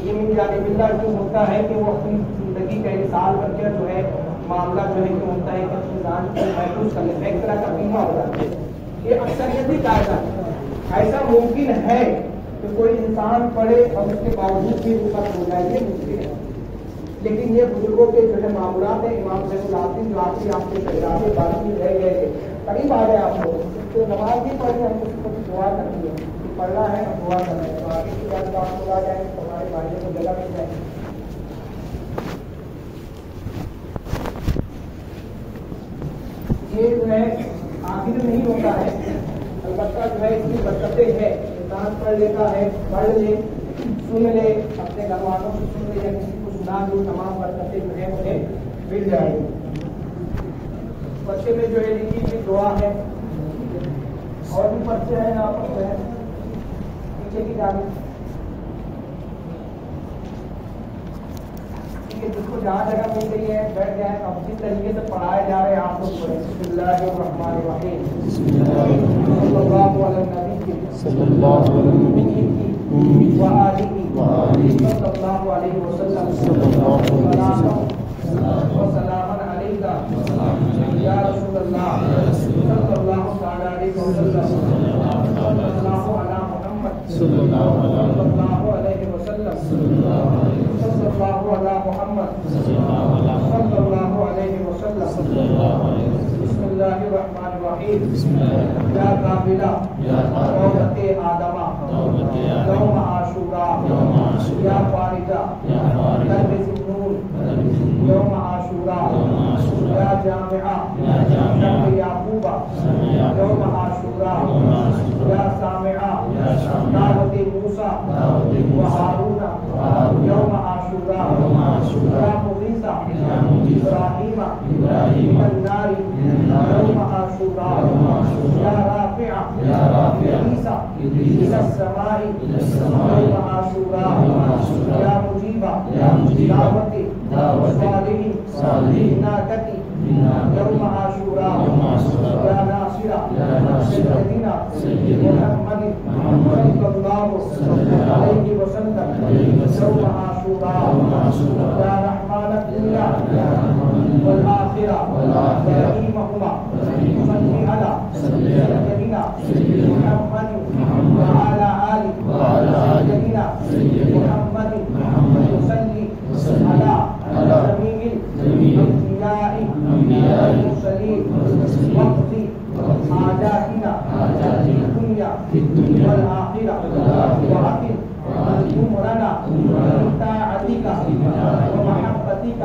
یہ من جانب اللہ کیوں ہوتا ہے کہ وہ اپنی زندگی کا انحصار کر کے جو ہے معاملہ جو ہے کہ ہوتا ہے کہ اپنی ذات کو محفوظ کر لیتا ہے، ایک طرح کا بیمہ ہو جاتا ہے. یہ اکثریتی قاعدہ ہے. ایسا ممکن ہے کہ کوئی انسان پڑھے اور اس کے باوجود بھی رخصت ہو جائے، یہ ممکن ہے، لیکن یہ بزرگوں کے جو ہے معمولات ہیں. امام زین العابدین جو آخری آپ کے شہزادے باقی رہ گئے تھے، قریب آ گئے آپ لوگ تو نماز بھی پڑھی، ہم کچھ کچھ دعا کرنی ہے، پڑھنا ہے ہم دعا کرنا ہے، تو آگے کی بات آپ لوگ آ جائیں تو ہمارے بھائیوں کو جگہ مل جائے. یہ جو ہے آخر نہیں ہوتا ہے، البتہ جو ہے اس کی برکتیں ہے. انسان پڑھ لیتا ہے، پڑھ لے، سن لے، اپنے گھر والوں سے سن لے یا کسی کو سنا دو، تمام برکتیں جو ہے انہیں مل جائے گی. پرچے میں جو ہے لکھی ہوئی دعا ہے، اور بھی پرچے ہیں آپ جو ہے پیچھے کی جانب جس کو جہاں جگہ مل گئی ہے بیٹھ جائیں. اب جس طریقے سے پڑھائے جا رہے ہیں آپ لوگ پڑھیں. بسم اللہ الرحمن الرحیم، صلی اللہ علیہ نبی صلی اللہ علیہ وسلم وسلام علیکہ یا رسول اللہ صلی اللہ علیہ وسلم صلی اللہ علیہ وسلم صلی اللہ علی محمد صلی اللہ علیہ وسلم. بسم اللہ الرحمن الرحیم. الرحیم یا قابلہ توبت آدمہ یوم عاشوراء یا فارجہ درب سنون یوم عاشوراء یا جامعہ شب یعقوبہ یوم عاشوراء یا سامعہ دعوت موسیٰ و ہارون یوم عاشوراء یا مغیثہ ابراہیم من النار یوم عاشوراء یا رافع عیسیٰ إلى السماء يوم عاشوراء يا مجيب دعوة صالح ناكة يوم عاشوراء يا ناصر سيدنا محمد صلى الله عليه وسلم يوم عاشوراء يا رحمن الدنيا والآخرة ورحيمهما صل على سيدنا محمد وعلى آل سيدنا محمد وصلي على جميع الأنبياء والمرسلين واقضي حاجاتنا في الدنيا والآخرة وأقم أمرنا بطاعتك ومحبتك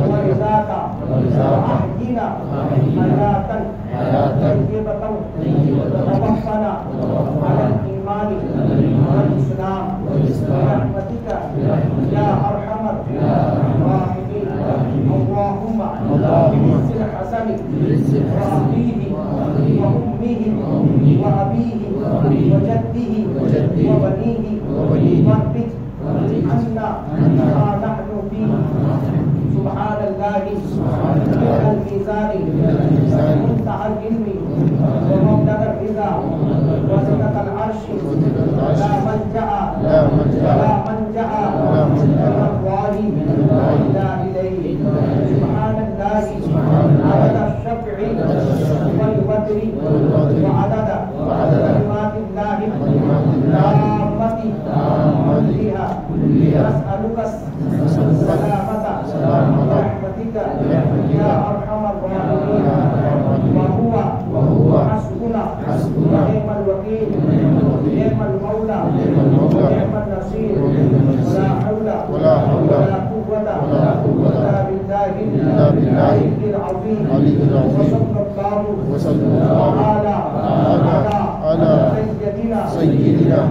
ورضاك وأحينا حياة طيبة وتوفنا على الإيمان والإسلام برحمتك يا أرحم الراحمين. اللهم بعز الحسن وأبيه وأمه وأبيه وجده وبنيه واثبت عنا ما نحن فيه. سبحان الله الميزان منتهى العلم ومبلغ الرضا وزنة العرش لا ملجأ ولا منجأ من الله إلا إليه. سبحان الله عدد الشفع والوتر وعدد كلمات الله التامة كلها. نسألك السلامة برحمتك يا أرحم الراحمين. وهو حسبنا ونعم الوكيل نعم المولى نعم النصير. ولا حول ولا قوة إلا بالله العلي العظيم. وصلى الله على سيدنا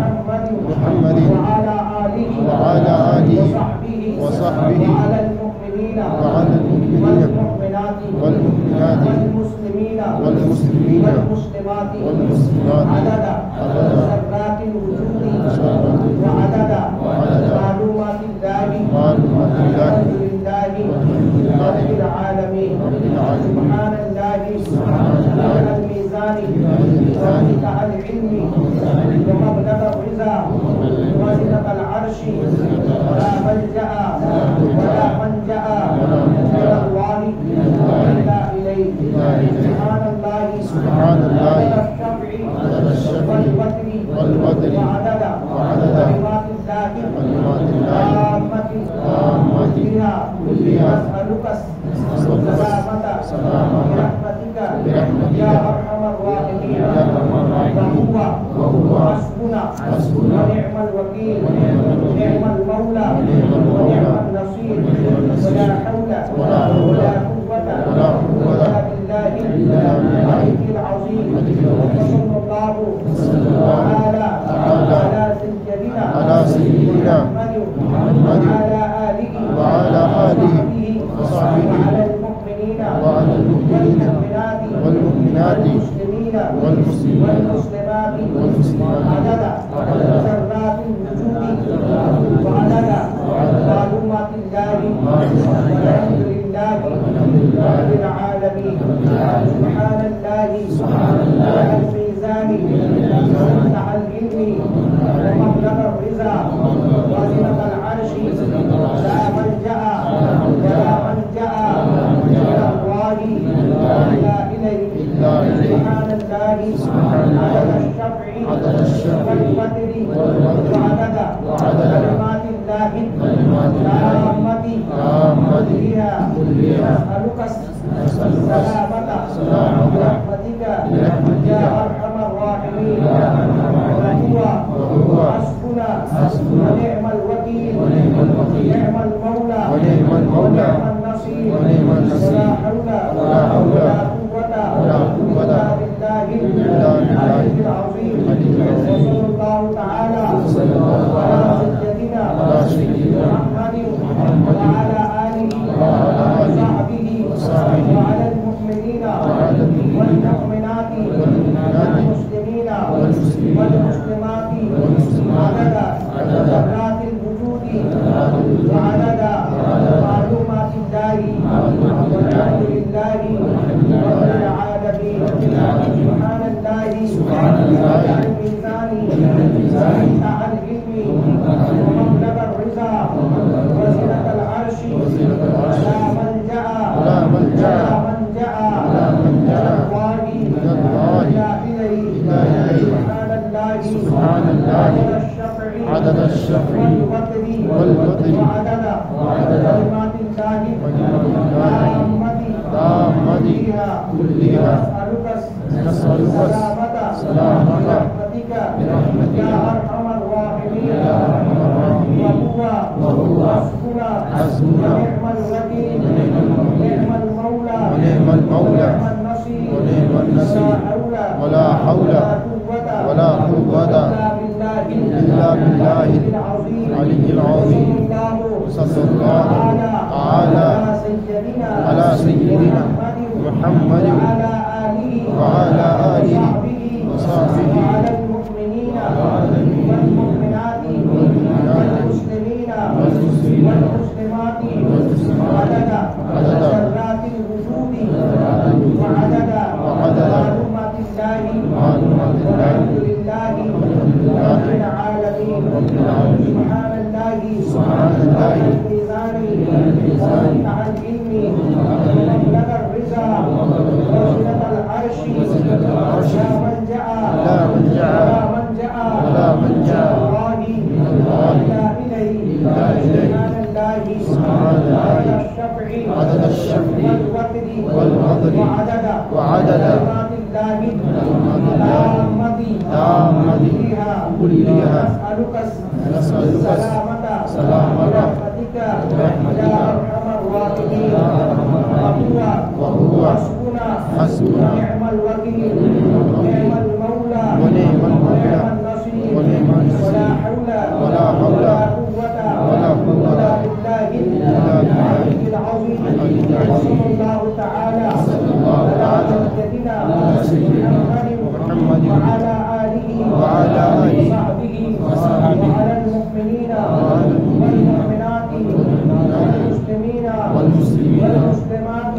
محمد وعلى آله وصحبه وعلى المؤمنين والمؤمنات والمسلمين والمسلمات عدد ذرات الوجود وعدد معلومات الله. الحمد لله رب العالمين. سبحان الله على الميزان ومنتهى العلم ومبلغ الرضا وزنة العرش ولا ملجأ ولا منجأ من الله إلا إليه. سبحان الله عدد الشفع والوتر وعدد كلمات الله التامة كلها. نسألك السلامة برحمتك يا أرحم الراحمين. وهو حسبنا ونعم الوكيل نعم المولى ونعم النصير. ولا حول ولا قوة إلا بالله العلي العظيم. وصلى الله على سيدنا محمد وعلى آله وصحبه وعلى المؤمنين والمؤمنات والمسلمات عدد ذرات الوجود وعدد معلومات الله. والحمد لله رب العالمين. سبحان الله على الميزان منتهى العلم ومبلغ الرضا وزنة العرش لا ملجأ ولا منجأ من الله إلا إليه سبحان الله عدد الشفع والوتر وعدد كلمات الله التامة كلها نسألك السلامة برحمتك يا أرحم الراحمين وهو حسبنا ونعم الوكيل ونعم المولى ونعم النصير ولا حول ولا قوة إلا بالله العلي العظيم صلى الله تعالى على سيدنا محمد وعلى آله وصحبه وعلى المؤمنين والمؤمنات والمسلمين والمسلمات وعدد ذرات الوجود وعدد معلومات الله والحمد لله رب العالمين سبحان الله الميزان منتهى العلم ومبلغ الرضا وزنة العرش لا ملجأ ولا منجأ من الله إلا إليه سبحان الله عدد الشفع والوتر وعدد كلمات الله كلها نسألك السلامة برحمتك يا أرحم الراحمين وهو حسبنا ونعم الوكيل ونعم المولى ونعم النصير ولا حول ولا قوة إلا بالله العظيم صلى الله تعالى على سيدنا محمد وعلى آله وصحبه وعلى المؤمنين والمؤمنات والمسلمات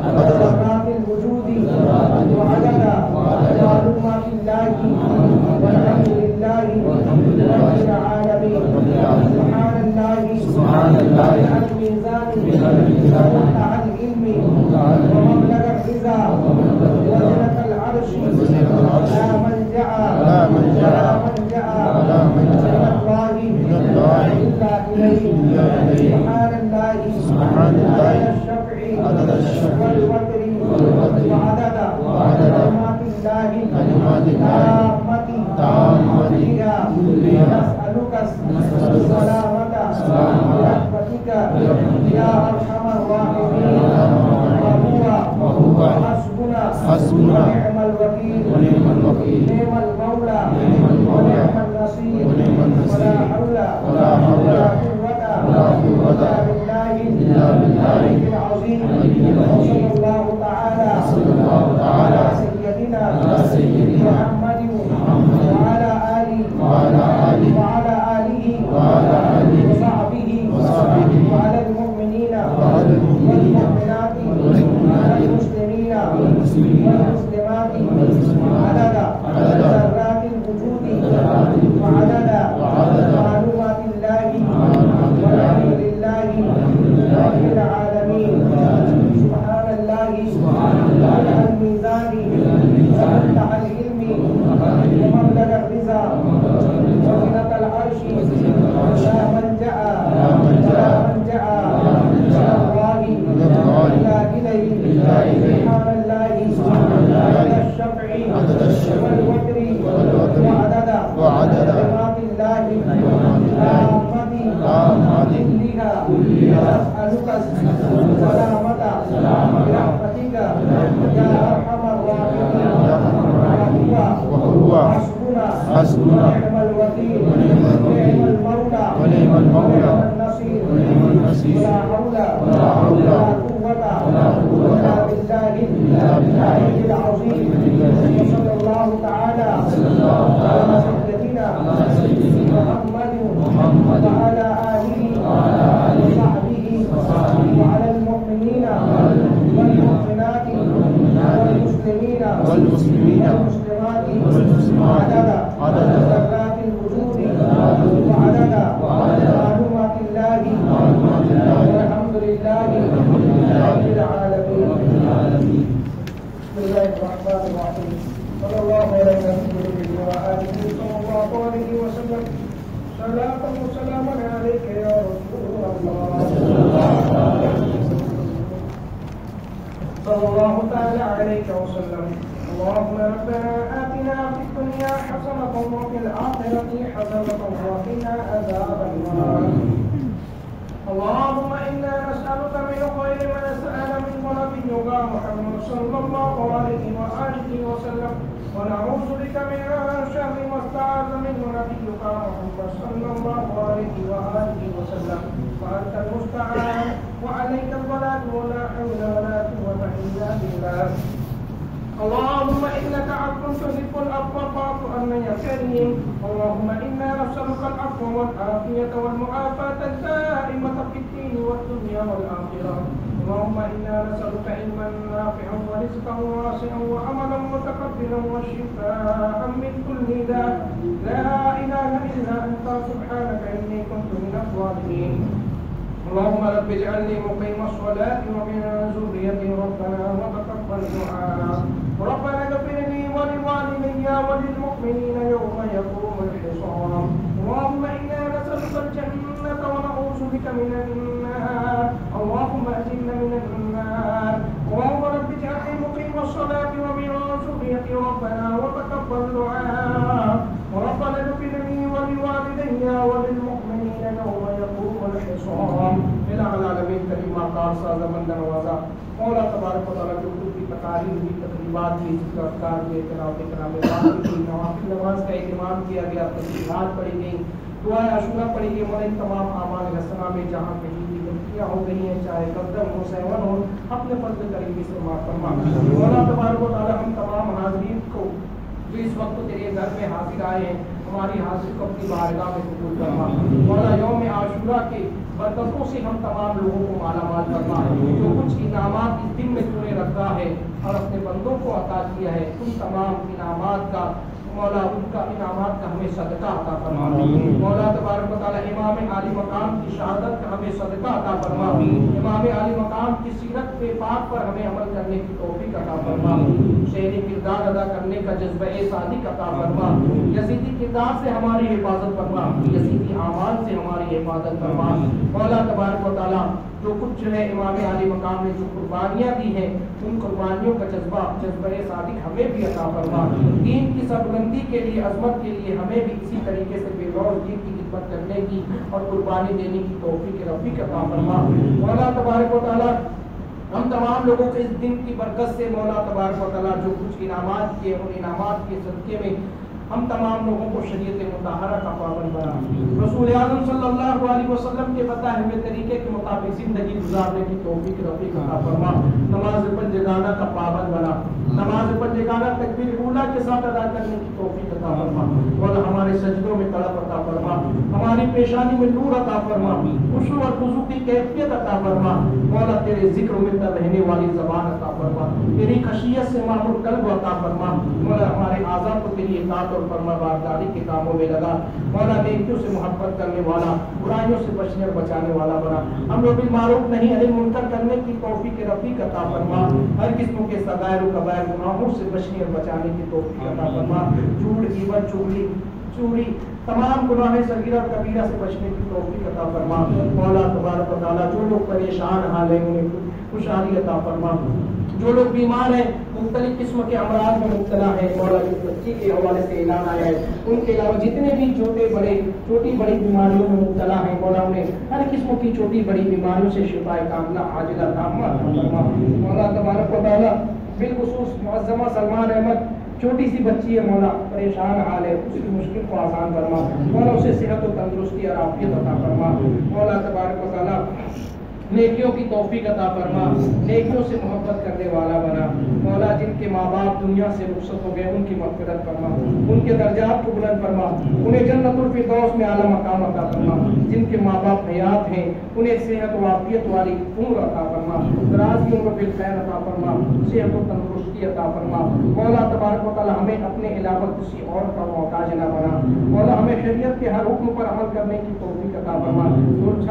عدد ذرات الوجود وعدد معلومات الله والحمد لله رب العالمين سبحان الله الميزان منتهى العلم ومبلغ الرضا وزنة العرش لا ملجأ ولا منجأ من الله إلا إليه سبحان الله عدد الشفع والوتر وعدد كلمات الله التامة كلها نسألك السلامة برحمتك يا أرحم الراحمين وهو حسبنا ونعم الوكيل نعم المولى ونعم النصير ولا حول ولا قوة إلا بالله العظيم صلى الله تعالى على سيدنا محمد وعلى آله وصحبه وعلى المؤمنين والمؤمنات والمسلمين والمسلمات عدد ذرات الوجود وعدد معلومات الله والحمد لله رب العالمين سبحان الله الميزان منتهى العلم ومبلغ الرضا وزنة العرش لا ملجأ ولا منجأ من الله إلا إليه سبحان الله عدد الشفع والوتر وعدد كلمات الله التامة كلها نسألك السلامة برحمتك يا أرحم الراحمين وهو حسبنا ونعم الوكيل ونعم المولى ونعم النصير ولا حول ولا قوة إلا بالله العظيم وصلى الله تعالى على سيدنا محمد وعلى آله وصحبه وعلى المؤمنين والمؤمنات والمسلمين والمسلمات عدد الله عليه وسلم صلاة وسلاما عليك يا رسول الله صلى الله تعالى عليك وسلم. اللهم ربنا آتنا في الدنيا حسنة وفي الآخرة حسنة وقنا عذاب النار. اللهم إنا نسألك من خير ما سأل منه نبيك محمد صلى الله عليه وآله وسلم ونعوذ بك من شر ما استعاذ منه نبيك محمد صلى الله عليه وآله وسلم وأنت المستعان وعليك البلاغ ولا حول ولا قوة إلا بالله. اللهم إنك عفو تحب العفو فاعف عنا يا كريم. اللهم إنا نسألك العفو والعافية والمعافاة الدائمة في الدين والدنيا والآخرة. اللهم إنا نسألك علما نافعا ورزقا واسعا وعملا متقبلا وشفاء من كل داء لا إله إلا أنت سبحانك إني كنت من الظالمين. اللهم رب اجعلني مقيم الصلاة ومن ذريتي ربنا وتقبل دعاء. ربنا اغفر لي ولوالدي وللمؤمنين يوم يقوم الحساب. اللهم إنا نسألك الجنة ونعوذ بك من النار. اللهم أجرنا من النار. اللهم رب اجعلني مقيم الصلاة ومن ذريتي ربنا وتقبل دعاء. ربنا اغفر لي ولوالدي وللمؤمنين يوم يقوم الحساب. العالمین کریم مقام ساز من نوازا مولا تبارک و تعالیٰ کے حضور کی تقاریر ہوئی، تقریبات کی، ذکر اذکار کے، تلاوت کلام اللہ کی، نوافل نماز کا اہتمام کیا گیا، تسبیحات پڑھی گئیں، دعائے عاشورہ پڑھی گئی، مولا ان تمام اعمال حسنہ میں جہاں کہیں بھی غلطیاں ہو گئی ہیں، چاہے قدم ہو سہون ہو، اپنے فضل کریمی سے معاف فرما. مولا تبارک و تعالیٰ ہم تمام حاضرین کو جو اس وقت تیرے گھر میں حاضر آئے ہیں، ہماری حاضر کو اپنی بارگاہ میں قبول فرما. مولا یوم عاشورہ کے برکتوں سے ہم تمام لوگوں کو مالا مال کرنا ہے. جو کچھ انعامات اس دن میں تو نے رکھا ہے اور اپنے بندوں کو عطا کیا ہے، ان تمام انعامات کا مولا ان کا انعامات کا ہمیں صدقہ عطا فرما. مولا تبارک و تعالیٰ امام عالی مقام کی شہادت کا ہمیں صدقہ عطا فرما. امام عالی مقام کی سیرت پہ پاک پر ہمیں عمل کرنے کی توفیق عطا فرما. شہری کردار ادا کرنے کا جذبہ صادق عطا فرما. یزیدی کردار سے ہماری حفاظت فرما. یزیدی اعمال سے ہماری حفاظت فرما. مولا تبارک و تعالیٰ جو کچھ جو ہے امام عالی مقام نے جو قربانیاں دی ہیں، ان قربانیوں کا جذبہ صادق ہمیں بھی عطا فرما. دین کی سربلندی کے لیے، عظمت کے لیے ہمیں بھی اسی طریقے سے بے لوث دین کی خدمت کرنے کی اور قربانی دینے کی توفیق رفیق عطا فرما. مولا تبارک و تعالیٰ ہم تمام لوگوں کو اس دن کی برکت سے مولا تبارک و تعالیٰ جو کچھ انعامات کیے، ان انعامات کے صدقے میں ہم تمام لوگوں کو شریعت مطہرہ کا پابند بنا. رسول اعظم صلی اللہ علیہ وسلم کے بتائے ہوئے طریقے کے مطابق زندگی گزارنے کی توفیق رفیق عطا فرما. نماز پنجگانہ کا پابند بنا. نماز پنجگانہ تکبیر اولیٰ کے ساتھ ادا کرنے کی توفیق عطا فرما. مولا ہمارے سجدوں میں تڑپ عطا فرما. ہماری پیشانی میں نور عطا فرما. خشوع اور خضوع کی کیفیت عطا فرما. مولا تیرے ذکر میں رہنے والی زبان عطا فرما. تیری خشیت سے معمور قلب عطا فرما. مولا ہمارے اعضاء کو تیری اطاعت اور فرما برداری کے کاموں میں لگا. مولا نیکیوں سے محبت کرنے والا، برائیوں سے بچنے اور بچانے والا بنا. امر بالمعروف نہیں علی منکر کرنے کی توفیق رفیق عطا فرما. ہر قسم کے صغائر و کبائر گناہوں سے بچنے اور بچانے کی توفیق عطا فرما. جھوٹ، غیبت، چغلی، چوری، تمام گناہ صغیرہ اور کبیرہ سے بچنے کی توفیق عطا فرما. مولا تبارک و تعالیٰ جو لوگ پریشان حال ہیں انہیں خوشحالی عطا فرما. جو لوگ بیمار ہیں، مختلف قسم کے امراض میں مبتلا ہے، مولا اس بچی کے حوالے سے اعلان آیا ہے، ان کے علاوہ جتنے بھی چھوٹی بڑی بیماریوں میں مبتلا ہیں، مولا انہیں ہر قسم کی چھوٹی بڑی بیماریوں سے شفا کاملہ عاجلہ تامہ عطا فرما. مولا تبارک و تعالیٰ بالخصوص معظمہ سلمان احمد چھوٹی سی بچی ہے، مولا پریشان حال ہے، اس کی مشکل کو آسان فرما. مولا اسے صحت و تندرستی اور عافیت عطا فرما. مولا تبارک و تعالیٰ نیکیوں کی توفیق عطا فرما. نیکیوں سے محبت کرنے والا بنا. مولا جن کے ماں باپ دنیا سے رخصت ہو گئے ان کی مغفرت فرما. ان کے درجات کو بلند فرما. انہیں جنت الفردوس میں اعلیٰ مقام عطا فرما. جن کے ماں باپ حیات ہیں انہیں صحت و عافیت والی عمر عطا فرما. دراز کی عمر بالخیر عطا فرما. صحت و تندرستی عطا فرما. مولا تبارک و تعالیٰ ہمیں اپنے علاوہ کسی اور کا محتاج نہ بنا. مولا ہمیں شریعت کے ہر حکم پر عمل کرنے کی توفیق عطا فرما.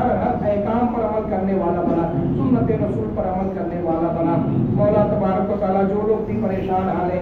ہر احکام پر عمل کرنے والا بنا. سنت رسول پر عمل کرنے والا بنا. مولا تبارک و تعالیٰ جو لوگ بھی پریشان حال ہیں،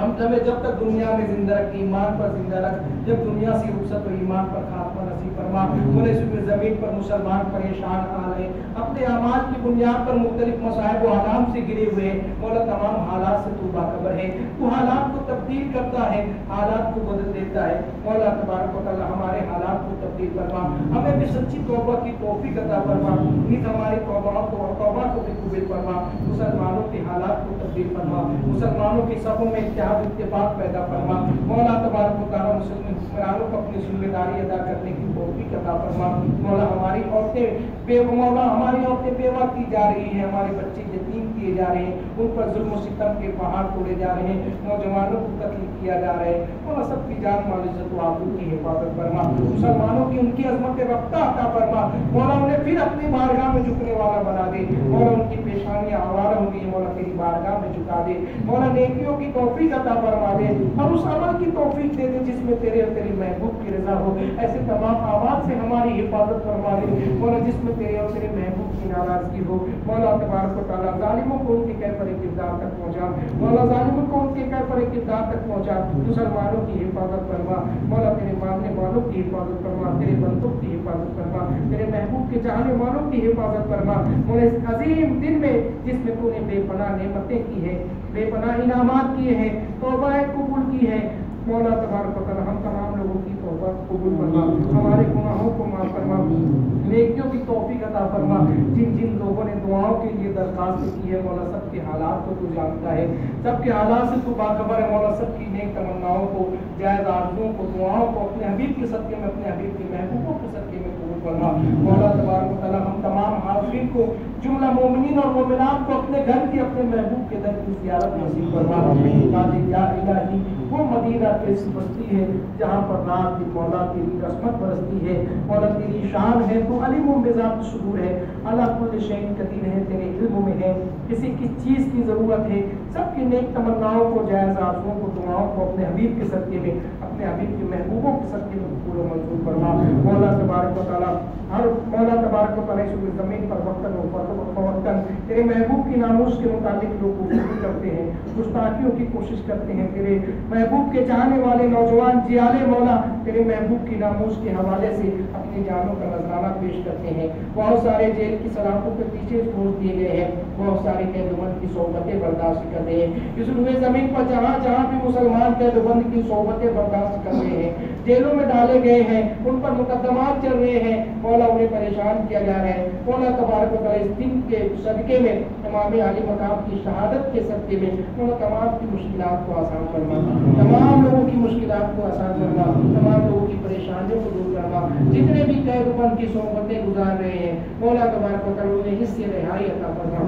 ہم جب تک دنیا میں زندہ رکھ، ایمان پر زندہ رکھ، جب دنیا سے رخصت ہو ایمان پر خاتمہ نصیب فرما۔ مولا اس زمین پر مسلمان پریشان آ رہے، اپنے اعمال کی بنیاد پر مختلف مصائب و آلام سے گرے ہوئے، مولا تمام حالات سے تو باخبر ہے، تو حالات کو تبدیل کرتا ہے، حالات کو بدل دیتا ہے۔ مولا تبارک و تعالی ہمارے حالات کو تبدیل فرما، ہمیں بھی سچی توبہ کی توفیق عطا فرما، نیز ہماری توبہ کو بھی قبول فرما، مسلمانوں کے حالات کو تبدیل فرما، مسلمانوں کی صفوں میں اتفاق پیدا فرما۔ مولا تبارک و تعالی مسلمان حکمرانوں کو اپنی ذمہ داری ادا کرنے کی توفیق عطا فرما۔ مولا ہماری عورتیں بیوہ کی جا رہی ہیں، ہمارے بچے یتیم کیے جا رہے ہیں، ان پر ظلم و ستم کے پہاڑ توڑے جا رہے ہیں، نوجوانوں کو قتل کیا جا رہا ہے۔ مولا سب کی جان مال عزت و آبرو کی حفاظت فرما، مسلمانوں کی ان کی عظمت رفتہ عطا فرما۔ مولا انہیں پھر اپنی بارگاہ میں جھکنے والا بنا دے، مولا ان کی پیشانیاں آوارہ ہوں گی، مولا تیری بارگاہ میں جھکا دے، مولا نیکیوں کی توفیق عطا فرما دے، اور اس عمل کی توفیق دے دے جس میں تیرے اور تیری محبوب کی رضا ہو۔ ایسے تمام اعمال سے ہماری حفاظت فرما دے مولا جس میں تیرے اور تیرے محبوب کی ناراضگی ہو۔ مولا تبارک و تعالیٰ ظالموں کو ان کے کہہ پر کردار تک پہنچا، مولا ظالموں کو ان کے کہہ پر کردار تک پہنچا، مسلمانوں کی حفاظت فرما، مولا تیرے ماننے والوں کی حفاظت فرما، تیرے بندوں کی حفاظت فرما، تیرے محبوب کے چاہنے والوں کی حفاظت فرما۔ مولا اس عظیم دن میں جس میں تو نے بے پناہ نعمتیں کی ہیں، بے پناہ انعامات کیے ہیں، توبہ قبول کی ہے، مولا تبارک و تعالی ہم تمام لوگوں کی توبہ قبول فرما، ہمارے گناہوں کو معاف فرما، نیکیوں کی توفیق عطا فرما۔ جن لوگوں نے دعاؤں کے لیے درخواست کی ہے مولا سب کے حالات کو تو جانتا ہے، سب کے حالات سے تو باخبر ہے، مولا سب کی نیک تمناؤں کو، جائز آرزوؤں کو، دعاؤں کو اپنے حبیب کے صدقے میں، اپنے حبیب کے محبوبوں کے صدقے میں قبول فرما۔ مولا تبارک و تعالی ہم تمام حاضرین کو، جملہ مومنین اور مومنات کو اپنے گھر کی، اپنے محبوب کے در کی زیارت نصیب فرما۔ یا الہی وہ مدینہ کیسی بستی ہے جہاں پر رات کی مولا تیری رحمت برستی ہے، مولا تیری شان ہے، تو علیم بذات صدور ہے، اللہ کل شیء قدیر ہے، تیرے علم میں ہے، کسی کس چیز کی ضرورت ہے، سب کی نیک تمناؤں کو، جائز آرزوؤں کو، دعاؤں کو اپنے حبیب کے صدقے میں، اپنے حبیب کے محبوبوں کے صدقے میں قبول و منظور فرما۔ مولا تبارک و تعالی ہر مولا تبارک و تعالی اس زمین پر وقتاً فوقتاً تیرے محبوب کی ناموس کے مطابق لوگ گفتگو کرتے ہیں، گستاخیوں کی کوشش کرتے ہیں، تیرے محبوب کے چاہنے والے نوجوان جیالے مولا تیرے محبوب کی ناموس کے حوالے سے اپنی جانوں کا نذرانہ پیش کرتے ہیں، بہت سارے جیل کی سلاخوں کے پیچھے چھوڑ دیے گئے ہیں، بہت سارے قید بند کی صحبتیں برداشت کر رہے ہیں، اس روئے زمین پر جہاں جہاں بھی مسلمان قید بند کی صحبتیں برداشت کر رہے ہیں، جیلوں میں ڈالے گئے ہیں، ان پر مقدمات چل رہے ہیں، مولا انہیں پریشان کیا جا رہا ہے، مولا تبارک و تعالی اس دن کے صدقے میں امام علی مقام کی شہادت کے صدقے میں مولا تمام کی مشکلات کو آسان فرما، تمام لوگوں کی مشکلات کو آسان فرما، تمام لوگوں کی پریشانیوں کو دور کرنا، جتنے بھی قید بند کی صحبتیں گزار رہے ہیں مولا تبارک و تعالی انہیں اس سے رہائی عطا فرما،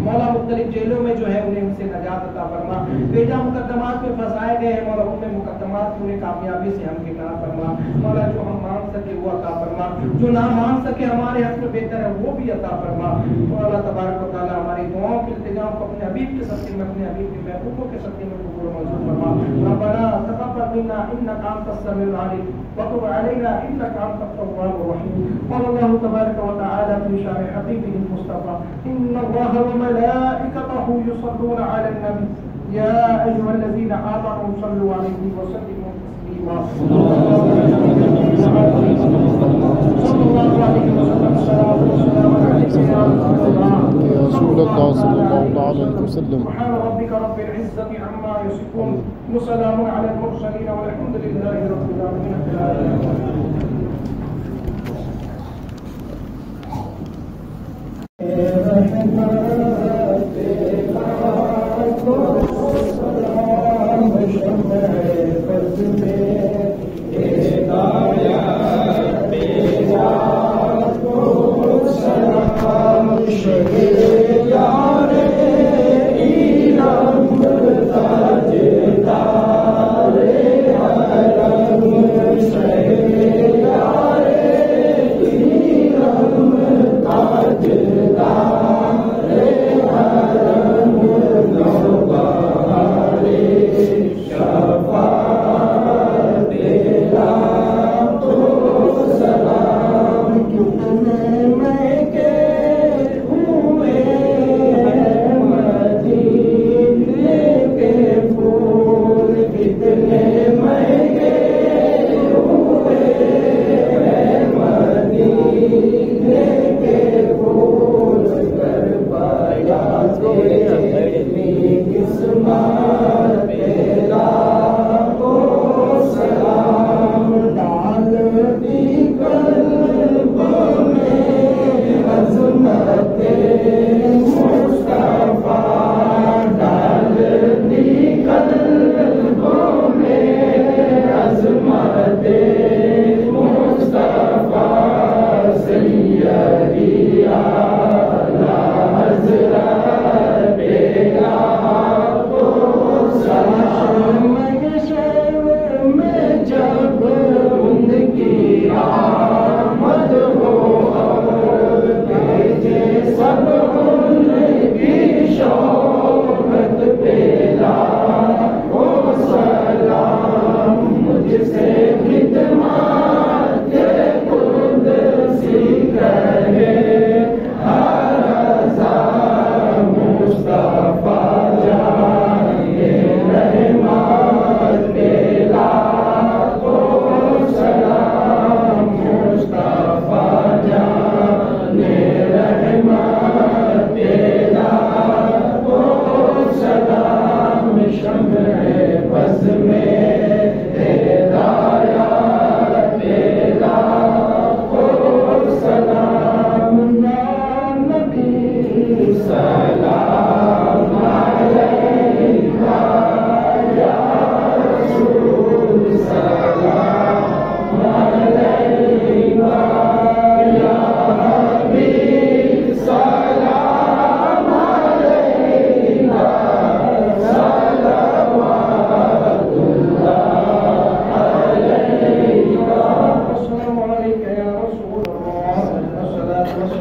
مولا مختلف جیلوں میں جو ہے انہیں ان سے نجات عطا فرما، بیجا مقدمات میں پھنسائے گئے ہیں مولا ان میں مقدمات انہیں کامیابی سے ہم کنار فرما، مولا جو ہم مانگ سکے وہ عطا فرما، جو نہ مانگ سکے ہمارے حق میں بہتر ہے وہ بھی عطا فرما۔ مولا تبارک و تعالی ہماری دعاؤں کے التجام کو اپنے حبیب کے صدقے میں، اپنے حبیب کے محبوبوں کے صدقے میں قبول و منظور فرما۔ ربنا تقبل منا انك انت السميع العليم وتب علينا انك انت التواب الرحيم۔ قال الله تبارك وتعالى في شان حبيبه المصطفى ان الله وملائكته يصلون على النبي يا ايها الذين امنوا صلوا عليه وسلموا تسليما۔ صلى الله عليه وسلم الصلاه والسلام عليك يا رسول الله صلى الله عليه وسلم۔ سبحان ربك رب العزة عما يصفون وسلام على المرسلين والحمد لله رب العالمين۔ Yeah.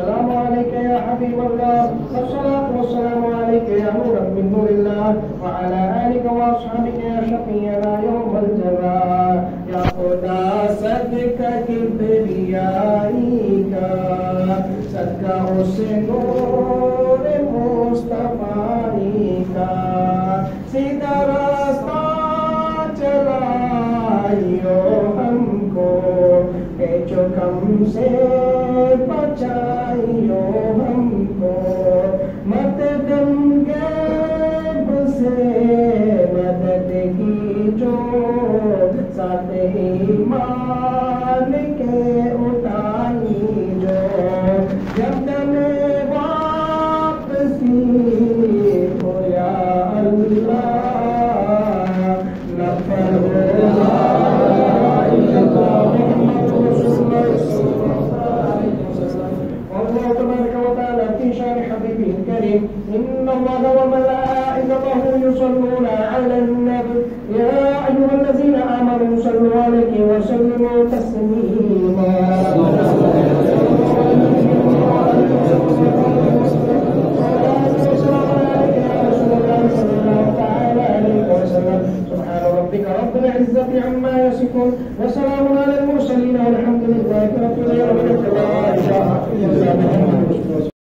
السلام عليك يا حبيب الله والصلاة والسلام عليك يا نورا من نور الله وعلى آلك وأصحابك يا شقينا يوم الجزاء يا خدا صدقہ کبریائی کا صدقہ اس نور مصطفی کا سیدھا راستہ چلائیو ہم کو جو کم سے بچائیو ہم کو مت دم غیب سے مدد کی جو ساتھ ایمان کے اٹھائی جو جب دم واپسی ہو یا اللہ إن الله وملائكته يصلون على النبي يا أيها الذين آمنوا صلوا عليه وسلموا تسليما سبحان ربك رب العزة عما يصفون وسلام على المرسلين والحمد لله رب العالمين.